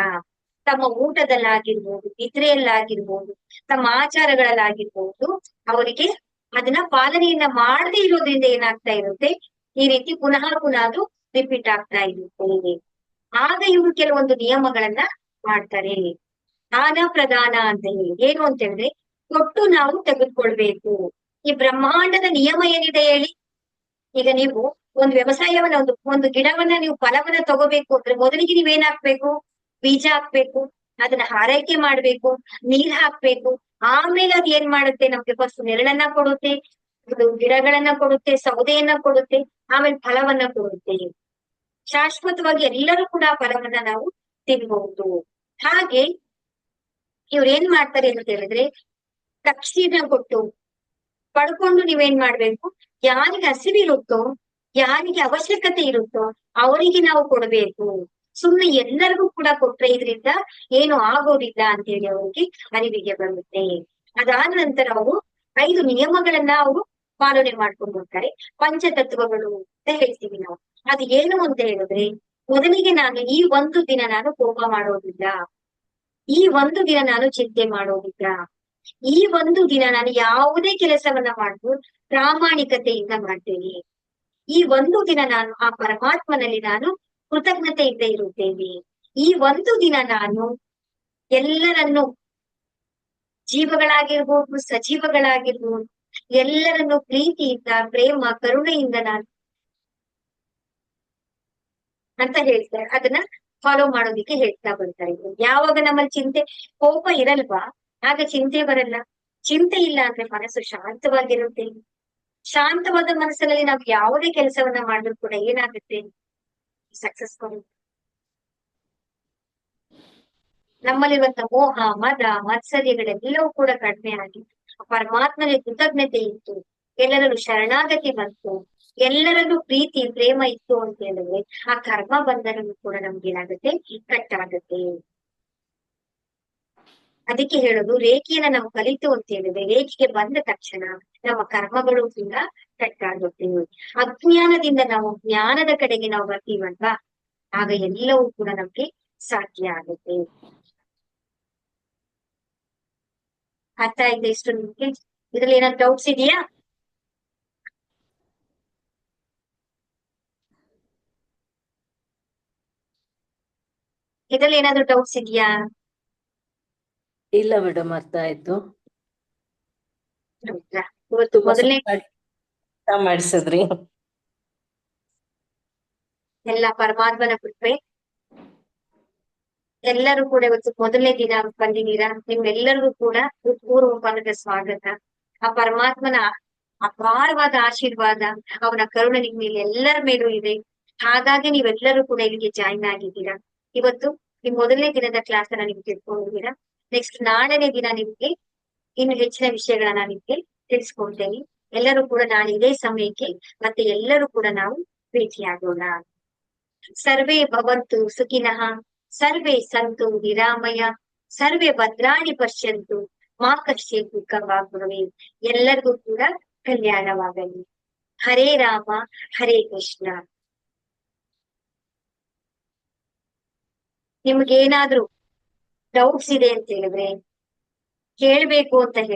ತಮ್ಮ ಊಟದಲ್ಲಾಗಿರ್ಬೋದು, ನಿದ್ರೆಯಲ್ಲಾಗಿರ್ಬೋದು, ತಮ್ಮ ಆಚಾರಗಳಲ್ಲಾಗಿರ್ಬೋದು, ಅವರಿಗೆ ಅದನ್ನ ಪಾಲನೆಯನ್ನ ಮಾಡದೇ ಇರೋದ್ರಿಂದ ಏನಾಗ್ತಾ ಇರುತ್ತೆ, ಈ ರೀತಿ ಪುನಃ ಅದು ರಿಪೀಟ್ ಆಗ್ತಾ ಇರುತ್ತೆ. ಆಗ ಇವರು ಕೆಲವೊಂದು ನಿಯಮಗಳನ್ನ ಮಾಡ್ತಾರೆ. ದಾನ ಪ್ರದಾನ ಅಂತ ಹೇಳಿ ಏನು ಅಂತ ಹೇಳಿದ್ರೆ, ಕೊಟ್ಟು ನಾವು ತೆಗೆದುಕೊಳ್ಬೇಕು. ಈ ಬ್ರಹ್ಮಾಂಡದ ನಿಯಮ ಏನಿದೆ ಹೇಳಿ, ಈಗ ನೀವು ಒಂದು ವ್ಯವಸಾಯವನ್ನ ಒಂದು ಗಿಡವನ್ನ ನೀವು ಫಲವನ್ನ ತಗೋಬೇಕು ಅಂದ್ರೆ ಮೊದಲಿಗೆ ನೀವೇನ್ ಹಾಕ್ಬೇಕು, ಬೀಜ ಹಾಕ್ಬೇಕು, ಅದನ್ನ ಆರೈಕೆ ಮಾಡ್ಬೇಕು, ನೀರ್ ಹಾಕ್ಬೇಕು. ಆಮೇಲೆ ಅದ್ ಏನ್ ಮಾಡುತ್ತೆ, ನಮ್ಗೆ ಫಸ್ಟ್ ನೆರಳನ್ನ ಕೊಡುತ್ತೆ, ಗಿಡಗಳನ್ನ ಕೊಡುತ್ತೆ, ಸೌದೆಯನ್ನ ಕೊಡುತ್ತೆ, ಆಮೇಲೆ ಫಲವನ್ನ ಕೊಡುತ್ತೆ. ಶಾಶ್ವತವಾಗಿ ಎಲ್ಲರೂ ಕೂಡ ಫಲವನ್ನ ನಾವು ತಿನ್ಬಹುದು. ಹಾಗೆ ಇವ್ರು ಏನ್ ಮಾಡ್ತಾರೆ ಅಂತ ಹೇಳಿದ್ರೆ, ತಕ್ಷಣ ಕೊಟ್ಟು ಪಡ್ಕೊಂಡು ನೀವೇನ್ ಮಾಡ್ಬೇಕು, ಯಾರಿಗೆ ಹಸಿವಿರುತ್ತೋ, ಯಾರಿಗೆ ಅವಶ್ಯಕತೆ ಇರುತ್ತೋ ಅವರಿಗೆ ನಾವು ಕೊಡ್ಬೇಕು. ಸುಮ್ನೆ ಎಲ್ಲರಿಗೂ ಕೂಡ ಕೊಟ್ರೆ ಇದರಿಂದ ಏನು ಆಗೋದಿಲ್ಲ ಅಂತ ಹೇಳಿ ಅವ್ರಿಗೆ ಅರಿವಿಗೆ ಬರುತ್ತೆ. ಅದಾದ ನಂತರ ಅವರು 5 ನಿಯಮಗಳನ್ನ ಅವರು ಪಾಲನೆ ಮಾಡ್ಕೊಂಡು ಹೋಗ್ತಾರೆ. ಪಂಚತತ್ವಗಳು ಅಂತ ಹೇಳ್ತೀವಿ ನಾವು. ಅದು ಏನು ಅಂತ ಹೇಳಿದ್ರೆ, ಮೊದಲಿಗೆ ನಾನು ಈ ಒಂದು ದಿನ ನಾನು ಕೋಪ ಮಾಡೋದಿಲ್ಲ, ಈ ಒಂದು ದಿನ ನಾನು ಚಿಂತೆ ಮಾಡೋದಿಲ್ಲ, ಈ ಒಂದು ದಿನ ನಾನು ಯಾವುದೇ ಕೆಲಸವನ್ನ ಮಾಡುದು ಪ್ರಾಮಾಣಿಕತೆಯಿಂದ ಮಾಡ್ತೇನೆ, ಈ ಒಂದು ದಿನ ನಾನು ಆ ಪರಮಾತ್ಮನಲ್ಲಿ ನಾನು ಕೃತಜ್ಞತೆಯಿಂದ ಇರುತ್ತೇನೆ, ಈ ಒಂದು ದಿನ ನಾನು ಎಲ್ಲರನ್ನು, ಜೀವಗಳಾಗಿರ್ಬೋದು ಸಜೀವಗಳಾಗಿರ್ಬೋದು, ಎಲ್ಲರನ್ನು ಪ್ರೀತಿಯಿಂದ, ಪ್ರೇಮ, ಕರುಣೆಯಿಂದ ನಾನು ಅಂತ ಹೇಳ್ತಾರೆ. ಅದನ್ನ ಫಾಲೋ ಮಾಡೋದಿಕ್ಕೆ ಹೇಳ್ತಾ ಬರ್ತಾರೆ. ಯಾವಾಗ ನಮ್ಮಲ್ಲಿ ಚಿಂತೆ, ಕೋಪ ಇರಲ್ವಾ, ಆಗ ಚಿಂತೆ ಬರಲ್ಲ. ಚಿಂತೆ ಇಲ್ಲ ಅಂದ್ರೆ ಮನಸ್ಸು ಶಾಂತವಾಗಿರುತ್ತೆ. ಶಾಂತವಾದ ಮನಸ್ಸಿನಲ್ಲಿ ನಾವು ಯಾವುದೇ ಕೆಲಸವನ್ನ ಮಾಡಿದ್ರು ಕೂಡ ಏನಾಗುತ್ತೆ, ಸಕ್ಸಸ್ಫುಲ್. ನಮ್ಮಲ್ಲಿರುವಂತ ಮೋಹ, ಮದ, ಮತ್ಸರ್ಯಗಳೆಲ್ಲವೂ ಕೂಡ ಕಡಿಮೆ ಆಗಿ ಪರಮಾತ್ಮನಿಗೆ ಕೃತಜ್ಞತೆ ಇತ್ತು, ಎಲ್ಲರಲ್ಲೂ ಶರಣಾಗತಿ ಬಂತು, ಎಲ್ಲರಲ್ಲೂ ಪ್ರೀತಿ ಪ್ರೇಮ ಇತ್ತು ಅಂತ ಹೇಳಿದ್ರೆ ಆ ಕರ್ಮ ಬಂಧನೂ ಕೂಡ ನಮ್ಗೆ ಏನಾಗುತ್ತೆ, ಕಟ್ಟಾಗುತ್ತೆ. ಅದಕ್ಕೆ ಹೇಳೋದು ರೇಖೆಯನ್ನ ನಾವು ಕಲಿತು ಅಂತ ಹೇಳಿದ್ರೆ ರೇಖೆಗೆ ಬಂದ ತಕ್ಷಣ ನಮ್ಮ ಕರ್ಮಗಳು ಕೂಡ ಕಟ್ಟಾಗುತ್ತೆ. ಅಜ್ಞಾನದಿಂದ ನಾವು ಜ್ಞಾನದ ಕಡೆಗೆ ನಾವು ಬರ್ತೀವಲ್ವಾ, ಆಗ ಎಲ್ಲವೂ ಕೂಡ ನಮ್ಗೆ ಸಾಧ್ಯ ಆಗುತ್ತೆ. ಅರ್ಥ ಆಯ್ತಾ ಇಷ್ಟು ನಿಮ್ಗೆ? ಇದ್ರಲ್ಲಿ ಏನಾದ್ರು ಡೌಟ್ಸ್ ಇದೆಯಾ? ಇದ್ರಲ್ಲಿ ಏನಾದ್ರು ಡೌಟ್ಸ್ ಇದೆಯಾ? ಇಲ್ಲ ಮೇಡಮ್, ಅರ್ಥ ಆಯ್ತು. ಹೌದಾ? ಇವತ್ತು ತುಂಬಾ ಮೊದಲನೇ ಅರ್ಥ ಮಾಡಿಸಿದ್ರಿ. ಎಲ್ಲ ಪರಮಾತ್ಮನ ಕೃಪೆ. ಎಲ್ಲರೂ ಕೂಡ ಇವತ್ತು ಮೊದಲನೇ ದಿನ ಬಂದಿದ್ದೀರಾ, ನಿಮ್ಮೆಲ್ಲರಿಗೂ ಕೂಡ ಪೂರ್ವಕವಾದ ಸ್ವಾಗತ. ಆ ಪರಮಾತ್ಮನ ಅಪಾರವಾದ ಆಶೀರ್ವಾದ, ಅವನ ಕರುಣೆ ನಿಮ್ಮ ಮೇಲೆ ಎಲ್ಲರ ಮೇಲೂ ಇದೆ. ಹಾಗಾಗಿ ನೀವೆಲ್ಲರೂ ಕೂಡ ಇಲ್ಲಿಗೆ ಜಾಯಿನ್ ಆಗಿದ್ದೀರಾ. ಇವತ್ತು ನಿಮ್ ಮೊದಲನೇ ದಿನದ ಕ್ಲಾಸ್ ಅನ್ನ ನೀವು ತಿಳ್ಕೊಂಡಿದ್ದೀರಾ. ನೆಕ್ಸ್ಟ್ ನಾಳನೇ ದಿನ ನಿಮ್ಗೆ ಇನ್ನು ಹೆಚ್ಚಿನ ವಿಷಯಗಳನ್ನ ನಿಮ್ಗೆ ತಿಳಿಸ್ಕೊಡ್ತೇನೆ. ಎಲ್ಲರೂ ಕೂಡ ನಾಳೆ ಇದೇ ಸಮಯಕ್ಕೆ ಮತ್ತೆ ಎಲ್ಲರೂ ಕೂಡ ನಾವು ಭೇಟಿಯಾಗೋಣ. ಸರ್ವೇ ಭವಂತು ಸುಖಿನಃ, ಸರ್ವೇ ಸಂತು ನಿರಾಮಯ, ಸರ್ವೇ ಭದ್ರಾಣಿ ಪಶ್ಯಂತು ಮಾ ಕಶ್ಚಿತ್ ದುಃಖಭಾಗ್ ಭವೇತ್. ಎಲ್ಲರಿಗೂ ಕೂಡ ಕಲ್ಯಾಣವಾಗಲಿ. ಹರೇ ರಾಮ ಹರೇ ಕೃಷ್ಣ. ನಿಮ್ಗೇನಾದ್ರೂ ಡೌಟ್ಸ್ ಇದೆ ಅಂತ ಹೇಳಿದ್ರೆ, ಕೇಳ್ಬೇಕು ಅಂತ ಹೇಳಿ